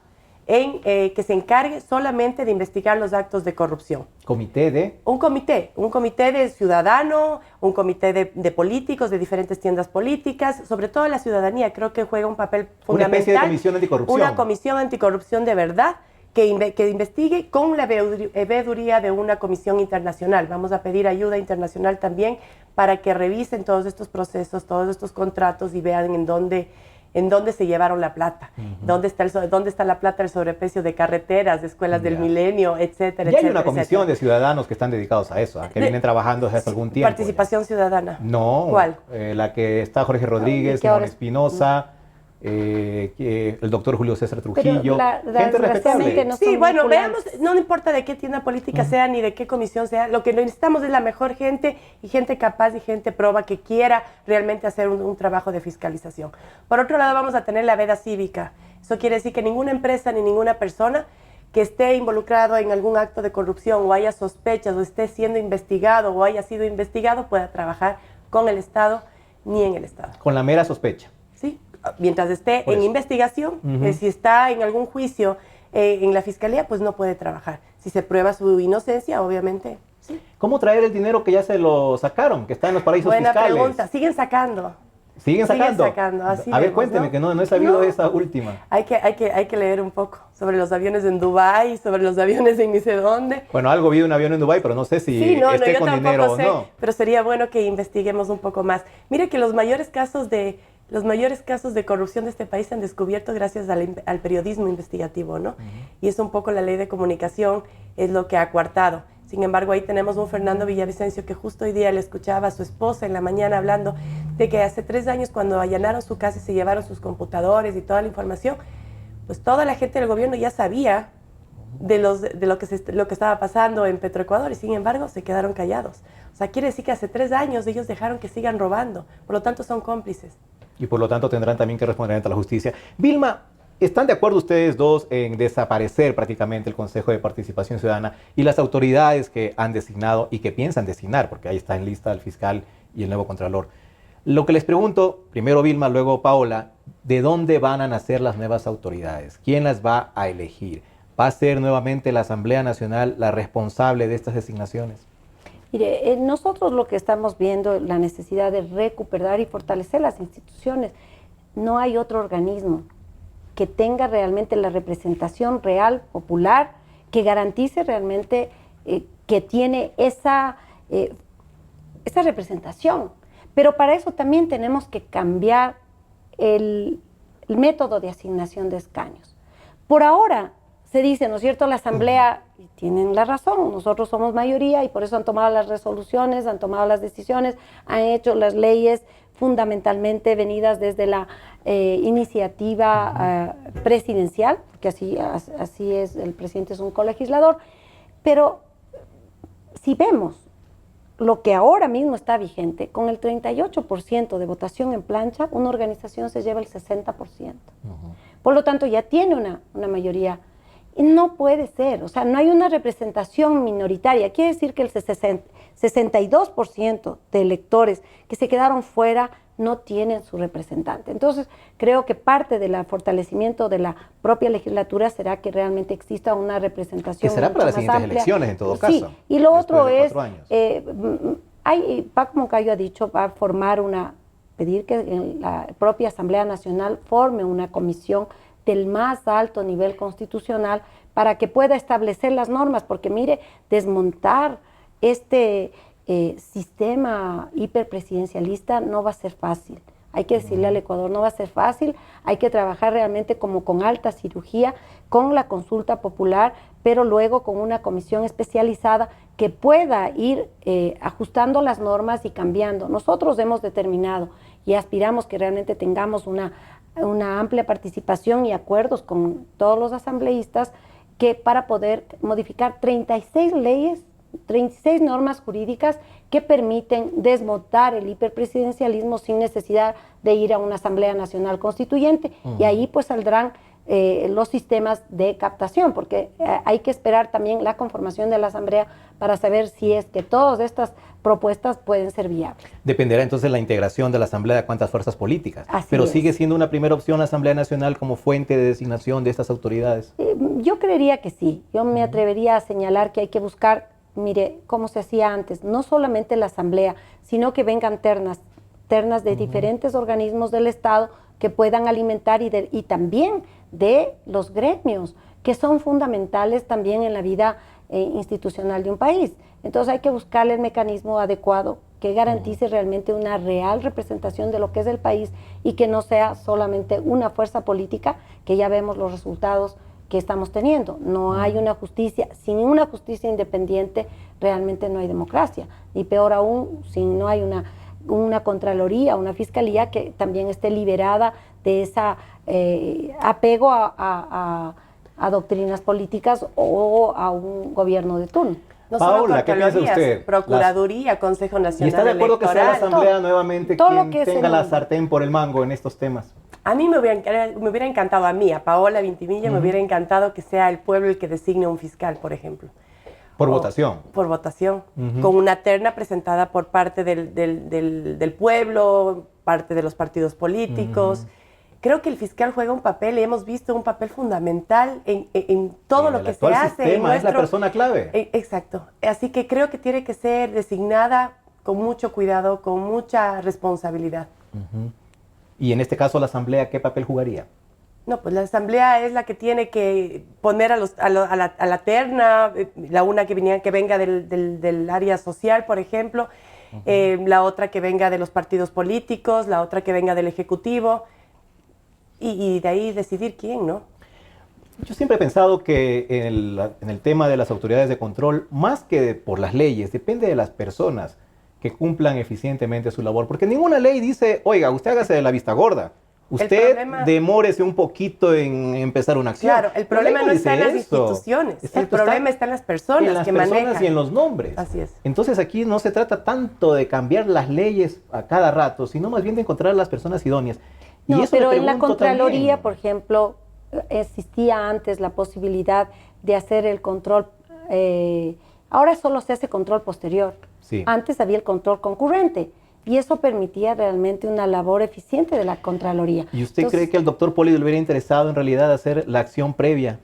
que se encargue solamente de investigar los actos de corrupción. ¿Comité de? Un comité de ciudadano, un comité de políticos, de diferentes tiendas políticas, sobre todo la ciudadanía, creo que juega un papel fundamental. Una especie de comisión anticorrupción. Una comisión anticorrupción de verdad, que investigue con la veeduría de una comisión internacional. Vamos a pedir ayuda internacional también para que revisen todos estos procesos, todos estos contratos y vean en dónde se llevaron la plata, dónde está la plata del sobreprecio de carreteras, de escuelas del milenio, etcétera, Ya hay una comisión de ciudadanos que están dedicados a eso, que vienen trabajando desde hace algún tiempo. Participación ciudadana. No. ¿Cuál? La que está Jorge Rodríguez, Simón Espinosa, el doctor Julio César Trujillo, gente respetable. No sí, bueno, veamos, no importa de qué tienda política sea ni de qué comisión sea, lo que necesitamos es la mejor gente y gente capaz y gente proba que quiera realmente hacer un trabajo de fiscalización. Por otro lado, vamos a tener la veda cívica. Eso quiere decir que ninguna empresa ni ninguna persona que esté involucrado en algún acto de corrupción o haya sospechas o esté siendo investigado o haya sido investigado pueda trabajar con el Estado ni en el Estado. Con la mera sospecha. Sí. Mientras esté en investigación, si está en algún juicio en la fiscalía, pues no puede trabajar. Si se prueba su inocencia, obviamente, sí. ¿Cómo traer el dinero que ya se lo sacaron, que está en los paraísos fiscales? Buena pregunta. Siguen sacando. ¿Siguen sacando? Así a ver, vemos, cuénteme, ¿no? Que no he sabido esa última. Hay que leer un poco sobre los aviones en Dubái, sobre los aviones en ni sé dónde. Bueno, algo vi de un avión en Dubái, pero no sé si esté con dinero o no. Pero sería bueno que investiguemos un poco más. Mire que los mayores casos de corrupción de este país se han descubierto gracias al periodismo investigativo, ¿no? Y es un poco la ley de comunicación, es lo que ha coartado. Sin embargo, ahí tenemos un Fernando Villavicencio que justo hoy día le escuchaba a su esposa en la mañana hablando de que hace 3 años cuando allanaron su casa y se llevaron sus computadores y toda la información, pues toda la gente del gobierno ya sabía de lo que estaba pasando en Petroecuador y sin embargo se quedaron callados. O sea, quiere decir que hace 3 años ellos dejaron que sigan robando, por lo tanto son cómplices. Y por lo tanto tendrán también que responder ante la justicia. Vilma, ¿están de acuerdo ustedes dos en desaparecer prácticamente el Consejo de Participación Ciudadana y las autoridades que han designado y que piensan designar? Porque ahí está en lista el fiscal y el nuevo contralor. Lo que les pregunto, primero Vilma, luego Paola, ¿de dónde van a nacer las nuevas autoridades? ¿Quién las va a elegir? ¿Va a ser nuevamente la Asamblea Nacional la responsable de estas designaciones? Mire, nosotros lo que estamos viendo, la necesidad de recuperar y fortalecer las instituciones. No hay otro organismo que tenga realmente la representación real, popular, que garantice realmente que tiene esa representación. Pero para eso también tenemos que cambiar el método de asignación de escaños. Por ahora se dice, ¿no es cierto?, la Asamblea, y tienen la razón, nosotros somos mayoría y por eso han tomado las resoluciones, han tomado las decisiones, han hecho las leyes fundamentalmente venidas desde la iniciativa presidencial, porque así es, el presidente es un colegislador, pero si vemos lo que ahora mismo está vigente, con el 38% de votación en plancha, una organización se lleva el 60%. Por lo tanto, ya tiene una mayoría. Y no puede ser, o sea, no hay una representación minoritaria. Quiere decir que el 62% de electores que se quedaron fuera no tienen su representante. Entonces, creo que parte del fortalecimiento de la propia legislatura será que realmente exista una representación. Que será para las siguientes amplia. elecciones, en todo caso. Sí, y lo otro es, Paco Moncayo ha dicho, va a pedir que la propia Asamblea Nacional forme una comisión del más alto nivel constitucional para que pueda establecer las normas, porque mire, desmontar este sistema hiperpresidencialista no va a ser fácil. Hay que decirle al Ecuador, no va a ser fácil, hay que trabajar realmente como con alta cirugía, con la consulta popular, pero luego con una comisión especializada que pueda ir ajustando las normas y cambiando. Nosotros hemos determinado y aspiramos que realmente tengamos una amplia participación y acuerdos con todos los asambleístas que para poder modificar 36 leyes, 36 normas jurídicas que permiten desmontar el hiperpresidencialismo sin necesidad de ir a una Asamblea Nacional Constituyente. Y ahí pues saldrán los sistemas de captación, porque hay que esperar también la conformación de la Asamblea para saber si es que todas estas propuestas pueden ser viables. Dependerá entonces la integración de la Asamblea de cuántas fuerzas políticas. Pero sigue siendo una primera opción la Asamblea Nacional como fuente de designación de estas autoridades. Yo creería que sí. Yo me atrevería a señalar que hay que buscar, mire, como se hacía antes, no solamente la Asamblea, sino que vengan ternas de diferentes organismos del Estado que puedan alimentar y también de los gremios, que son fundamentales también en la vida institucional de un país. Entonces hay que buscarle el mecanismo adecuado que garantice realmente una real representación de lo que es el país y que no sea solamente una fuerza política, que ya vemos los resultados que estamos teniendo. No hay una justicia, sin una justicia independiente realmente no hay democracia, y peor aún, si no hay una contraloría, una fiscalía que también esté liberada de esa apego a doctrinas políticas o a un gobierno de turno. No Paola, ¿qué piensa usted? Procuraduría, Consejo Nacional ¿Y está de acuerdo Electoral, que sea la Asamblea nuevamente quien tenga la nombre. sartén por el mango en estos temas? A mí me hubiera encantado, a Paola Vintimilla, me hubiera encantado que sea el pueblo el que designe un fiscal, por ejemplo. Por votación. Por votación, con una terna presentada por parte del pueblo, parte de los partidos políticos. Creo que el fiscal juega un papel, y hemos visto un papel fundamental en todo lo que se hace. El sistema es la persona clave. Exacto. Así que creo que tiene que ser designada con mucho cuidado, con mucha responsabilidad. Y en este caso, la Asamblea, ¿qué papel jugaría? No, pues la Asamblea es la que tiene que poner a la terna, una que venga del área social, por ejemplo, la otra que venga de los partidos políticos, la otra que venga del Ejecutivo, y de ahí decidir quién, ¿no? Yo siempre he pensado que en el tema de las autoridades de control, más que por las leyes, depende de las personas que cumplan eficientemente su labor, porque ninguna ley dice, oiga, usted hágase de la vista gorda. Usted demórese un poquito en empezar una acción. Claro, el problema no está en las instituciones, el problema está en las personas que manejan. Y en los nombres. Así es. Entonces aquí no se trata tanto de cambiar las leyes a cada rato, sino más bien de encontrar las personas idóneas. No, pero en la Contraloría, por ejemplo, existía antes la posibilidad de hacer el control, ahora solo se hace control posterior. Sí. Antes había el control concurrente. Y eso permitía realmente una labor eficiente de la Contraloría. ¿Y usted cree que al doctor Poli le hubiera interesado en realidad hacer la acción previa?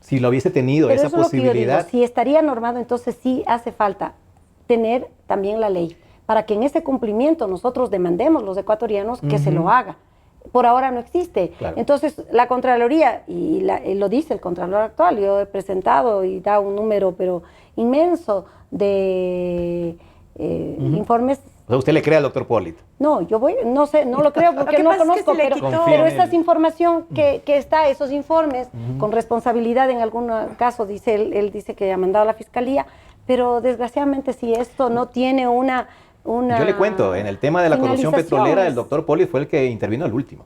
Si lo hubiese tenido, esa posibilidad. Es lo que yo digo, si estaría normado, entonces sí hace falta tener también la ley, para que en ese cumplimiento nosotros demandemos los ecuatorianos que se lo haga. Por ahora no existe. Claro. Entonces, la Contraloría, y lo dice el Contralor actual, yo he presentado y da un número pero inmenso de informes. O sea, ¿usted le cree al doctor Polito? No, no sé, no lo creo porque no conozco, pero esa información que está, esos informes, con responsabilidad en algún caso, dice él dice que ha mandado a la Fiscalía, pero desgraciadamente si esto no tiene una Yo le cuento, en el tema de la corrupción petrolera, el doctor Poli fue el que intervino al último.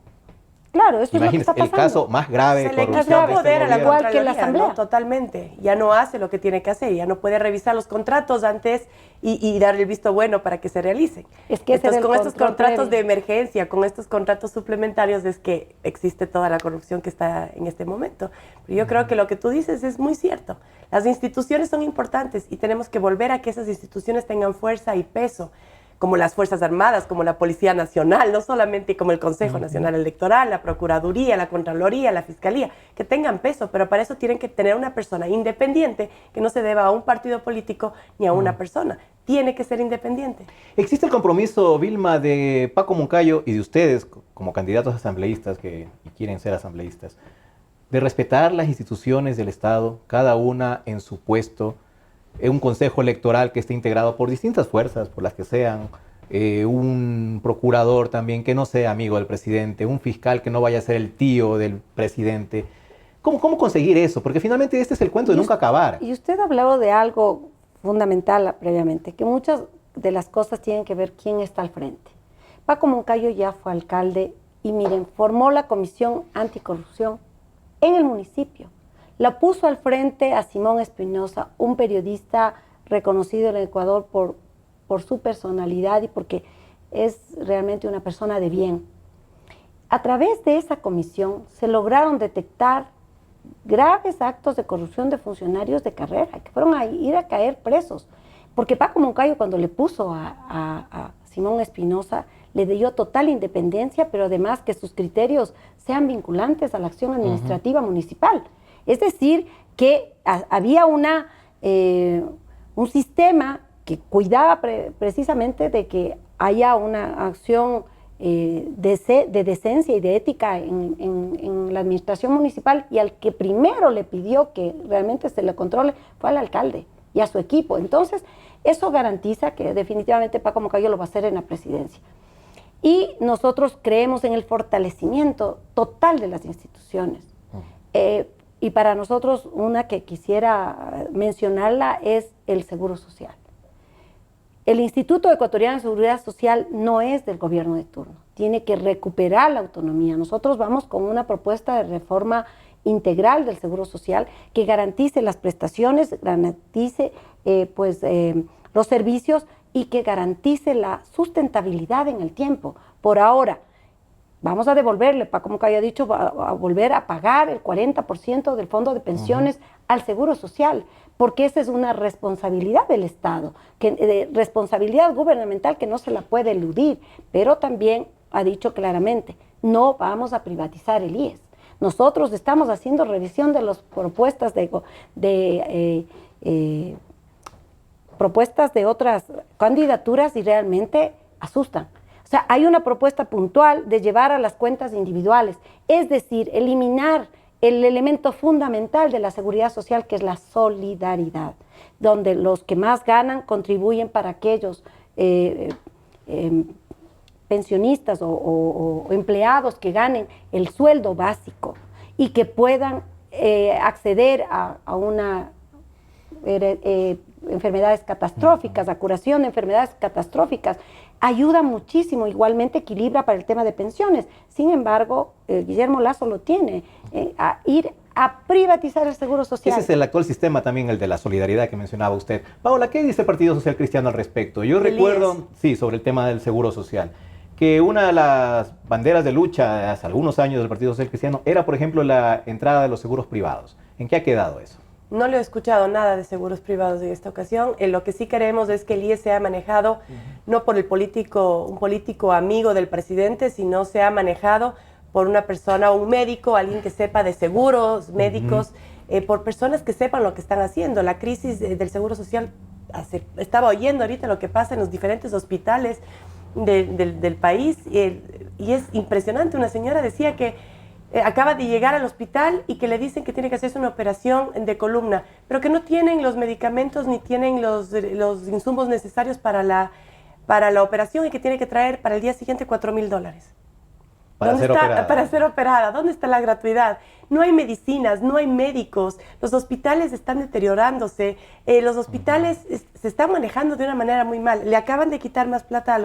Claro, eso imagínese, es lo que está pasando. el caso más grave. Se le quitó poder a la igual que la Contraloría, Asamblea. ¿no? Totalmente. Ya no hace lo que tiene que hacer, ya no puede revisar los contratos antes y dar el visto bueno para que se realicen. Es que entonces, con estos contratos previo. de emergencia, con estos contratos suplementarios, es que existe toda la corrupción que está en este momento. Pero yo creo que lo que tú dices es muy cierto. Las instituciones son importantes y tenemos que volver a que esas instituciones tengan fuerza y peso, como las Fuerzas Armadas, como la Policía Nacional, no solamente como el Consejo Nacional Electoral, la Procuraduría, la Contraloría, la Fiscalía, que tengan peso, pero para eso tienen que tener una persona independiente que no se deba a un partido político ni a una persona. Tiene que ser independiente. ¿Existe el compromiso, Vilma, de Paco Moncayo y de ustedes como candidatos asambleístas que quieren ser asambleístas, de respetar las instituciones del Estado, cada una en su puesto, un consejo electoral que esté integrado por distintas fuerzas, por las que sean, un procurador también que no sea amigo del presidente, un fiscal que no vaya a ser el tío del presidente? ¿Cómo conseguir eso? Porque finalmente este es el cuento de nunca acabar. Y usted ha hablado de algo fundamental previamente, que muchas de las cosas tienen que ver quién está al frente. Paco Moncayo ya fue alcalde y miren, formó la Comisión Anticorrupción en el municipio. La puso al frente a Simón Espinosa, un periodista reconocido en el Ecuador por su personalidad y porque es realmente una persona de bien. A través de esa comisión se lograron detectar graves actos de corrupción de funcionarios de carrera, que fueron a ir a caer presos. Porque Paco Moncayo, cuando le puso a Simón Espinosa, le dio total independencia, pero además que sus criterios sean vinculantes a la acción administrativa municipal. Es decir, que había un sistema que cuidaba precisamente de que haya una acción de decencia y de ética en la administración municipal, y al que primero le pidió que realmente se le controle fue al alcalde y a su equipo. Entonces, eso garantiza que definitivamente Paco Moncayo lo va a hacer en la presidencia. Y nosotros creemos en el fortalecimiento total de las instituciones. Y para nosotros, una que quisiera mencionarla es el Seguro Social. El Instituto Ecuatoriano de Seguridad Social no es del gobierno de turno, tiene que recuperar la autonomía. Nosotros vamos con una propuesta de reforma integral del Seguro Social que garantice las prestaciones, garantice los servicios y que garantice la sustentabilidad en el tiempo. Por ahora, vamos a devolverle, como que haya dicho, a volver a pagar el 40% del fondo de pensiones al Seguro Social, porque esa es una responsabilidad del Estado, responsabilidad gubernamental que no se la puede eludir, pero también ha dicho claramente, no vamos a privatizar el IES. Nosotros estamos haciendo revisión de las propuestas propuestas de otras candidaturas y realmente asustan. O sea, hay una propuesta puntual de llevar a las cuentas individuales, es decir, eliminar el elemento fundamental de la seguridad social, que es la solidaridad, donde los que más ganan contribuyen para aquellos pensionistas o empleados que ganen el sueldo básico y que puedan acceder a una enfermedades catastróficas, a curación de enfermedades catastróficas, ayuda muchísimo, igualmente equilibra para el tema de pensiones. Sin embargo, Guillermo Lasso lo tiene, a ir a privatizar el Seguro Social. Ese es el actual sistema también, el de la solidaridad que mencionaba usted. Paola, ¿qué dice el Partido Social Cristiano al respecto? Yo recuerdo, sí, sobre el tema del Seguro Social, que una de las banderas de lucha hace algunos años del Partido Social Cristiano era, por ejemplo, la entrada de los seguros privados. ¿En qué ha quedado eso? No le he escuchado nada de seguros privados en esta ocasión. Lo que sí queremos es que el IES sea manejado no por un político amigo del presidente, sino sea manejado por una persona, un médico, alguien que sepa de seguros médicos, por personas que sepan lo que están haciendo. La crisis del Seguro Social, estaba oyendo ahorita lo que pasa en los diferentes hospitales del país y es impresionante. Una señora decía que acaba de llegar al hospital y que le dicen que tiene que hacerse una operación de columna, pero que no tienen los medicamentos ni tienen los insumos necesarios para la operación y que tiene que traer para el día siguiente $4,000. Para ser operada. ¿Dónde está la gratuidad? No hay medicinas, no hay médicos, los hospitales están deteriorándose, los hospitales se están manejando de una manera muy mal. Le acaban de quitar más plata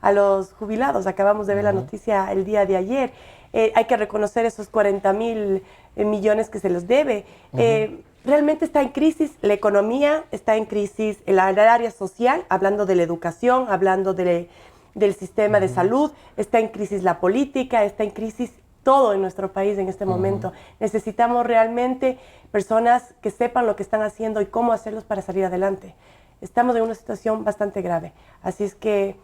a los jubilados. Acabamos de ver la noticia el día de ayer. Hay que reconocer esos 40.000 millones que se les debe. Realmente está en crisis la economía, está en crisis el área social, hablando de la educación, hablando del sistema de salud, está en crisis la política, está en crisis todo en nuestro país en este momento. Necesitamos realmente personas que sepan lo que están haciendo y cómo hacerlos para salir adelante. Estamos en una situación bastante grave. Así es que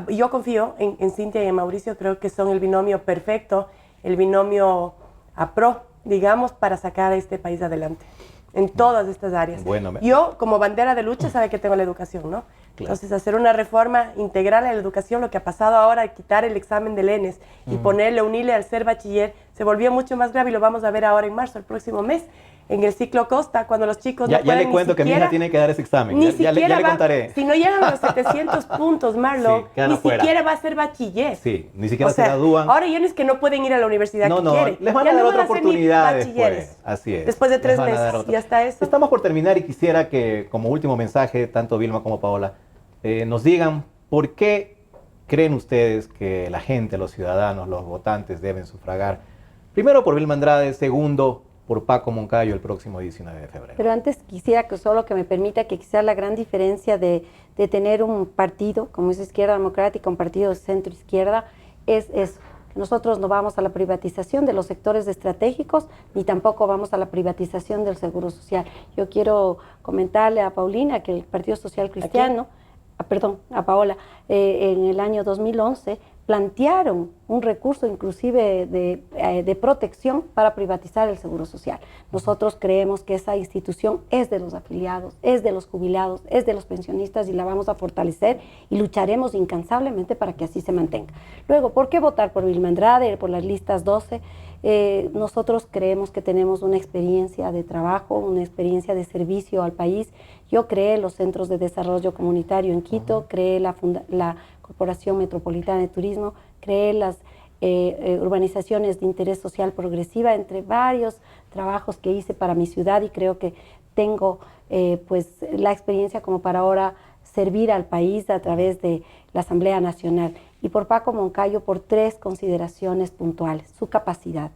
yo confío en Cintia y en Mauricio, creo que son el binomio perfecto, el binomio a pro, digamos, para sacar a este país adelante, en todas estas áreas. Bueno, yo, como bandera de lucha, sabe que tengo la educación, ¿no? Claro. Entonces, hacer una reforma integral a la educación, lo que ha pasado ahora, quitar el examen del ENES y ponerle un ILE al ser bachiller, se volvió mucho más grave y lo vamos a ver ahora en marzo, el próximo mes, en el ciclo Costa, cuando los chicos no pueden ya le cuento que mi hija tiene que dar ese examen. Ya le contaré. Si no llegan a los 700 puntos, Marlon, sí, ni siquiera va a ser bachiller. Sí, ni siquiera se gradúan. Ahora ya no es que no pueden ir a la universidad que quieren. Les van a dar otra oportunidad después. Así es. Después de 3 meses, ya está eso. Estamos por terminar y quisiera que, como último mensaje, tanto Vilma como Paola, nos digan por qué creen ustedes que la gente, los ciudadanos, los votantes deben sufragar, primero por Vilma Andrade, segundo por Paco Moncayo el próximo 19 de febrero. Pero antes quisiera que solo que me permita que quizá la gran diferencia de tener un partido, como es Izquierda Democrática, un partido de centro-izquierda, es eso. Nosotros no vamos a la privatización de los sectores estratégicos, ni tampoco vamos a la privatización del Seguro Social. Yo quiero comentarle a Paulina que el Partido Social Cristiano, a Paola, en el año 2011 plantearon un recurso inclusive de protección para privatizar el Seguro Social. Nosotros creemos que esa institución es de los afiliados, es de los jubilados, es de los pensionistas y la vamos a fortalecer y lucharemos incansablemente para que así se mantenga. Luego, ¿por qué votar por Vilma Andrade, por las listas 12? Nosotros creemos que tenemos una experiencia de trabajo, una experiencia de servicio al país. Yo creé los centros de desarrollo comunitario en Quito, creé la Corporación Metropolitana de Turismo, creé las urbanizaciones de interés social progresiva, entre varios trabajos que hice para mi ciudad, y creo que tengo pues la experiencia como para ahora servir al país a través de la Asamblea Nacional. Y por Paco Moncayo, por 3 consideraciones puntuales: su capacidad,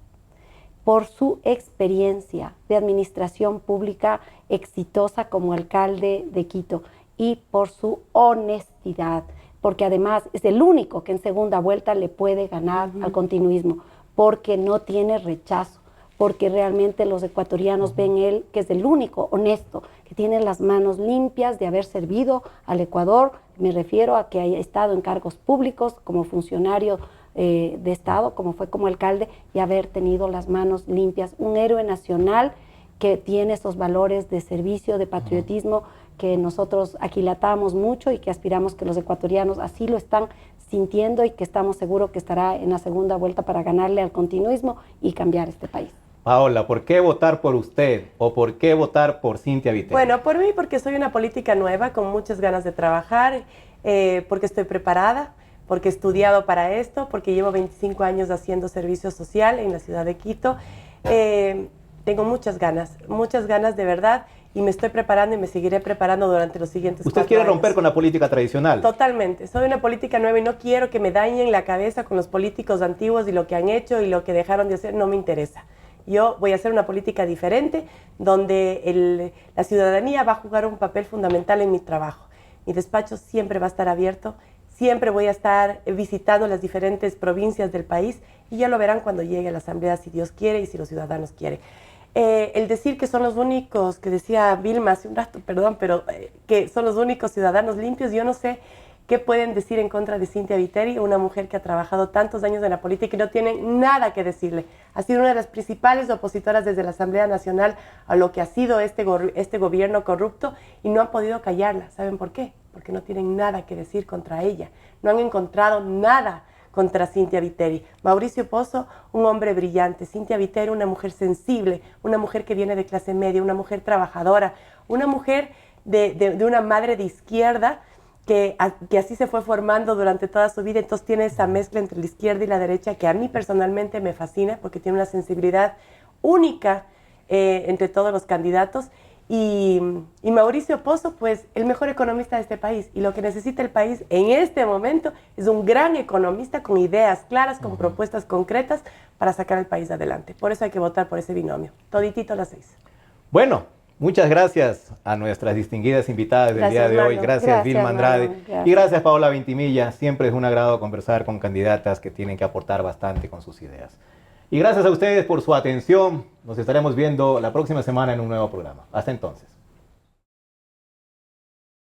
por su experiencia de administración pública exitosa como alcalde de Quito, y por su honestidad, porque además es el único que en segunda vuelta le puede ganar al continuismo, porque no tiene rechazo, porque realmente los ecuatorianos ven él que es el único honesto, que tiene las manos limpias de haber servido al Ecuador. Me refiero a que haya estado en cargos públicos como funcionario de Estado, como fue como alcalde, y haber tenido las manos limpias. Un héroe nacional que tiene esos valores de servicio, de patriotismo, que nosotros aquilatamos mucho y que aspiramos que los ecuatorianos así lo están sintiendo, y que estamos seguros que estará en la segunda vuelta para ganarle al continuismo y cambiar este país. Paola, ¿por qué votar por usted o por qué votar por Cintia Viteri? Bueno, por mí, porque soy una política nueva con muchas ganas de trabajar, porque estoy preparada, porque he estudiado para esto, porque llevo 25 años haciendo servicio social en la ciudad de Quito. Tengo muchas ganas de verdad, y me estoy preparando y me seguiré preparando durante los siguientes 4 años. ¿Usted quiere romper con la política tradicional? Totalmente. Soy una política nueva y no quiero que me dañen la cabeza con los políticos antiguos y lo que han hecho y lo que dejaron de hacer. No me interesa. Yo voy a hacer una política diferente, donde la ciudadanía va a jugar un papel fundamental en mi trabajo. Mi despacho siempre va a estar abierto, siempre voy a estar visitando las diferentes provincias del país, y ya lo verán cuando llegue a la Asamblea, si Dios quiere y si los ciudadanos quieren. El decir que son los únicos, que decía Vilma hace un rato, perdón, pero que son los únicos ciudadanos limpios, yo no sé qué pueden decir en contra de Cintia Viteri, una mujer que ha trabajado tantos años en la política y no tienen nada que decirle. Ha sido una de las principales opositoras desde la Asamblea Nacional a lo que ha sido este gobierno corrupto, y no han podido callarla. ¿Saben por qué? Porque no tienen nada que decir contra ella. No han encontrado nada contra Cintia Viteri. Mauricio Pozo, un hombre brillante. Cintia Viteri, una mujer sensible, una mujer que viene de clase media, una mujer trabajadora, una mujer de una madre de izquierda que así se fue formando durante toda su vida. Entonces tiene esa mezcla entre la izquierda y la derecha que a mí personalmente me fascina, porque tiene una sensibilidad única entre todos los candidatos. Y Mauricio Pozo, pues el mejor economista de este país. Y lo que necesita el país en este momento es un gran economista con ideas claras, con propuestas concretas para sacar al país adelante. Por eso hay que votar por ese binomio. Toditito a las 6. Bueno, muchas gracias a nuestras distinguidas invitadas del día de hoy. Gracias Vilma Andrade. Y gracias Paola Ventimilla. Siempre es un agrado conversar con candidatas que tienen que aportar bastante con sus ideas. Y gracias a ustedes por su atención. Nos estaremos viendo la próxima semana en un nuevo programa. Hasta entonces.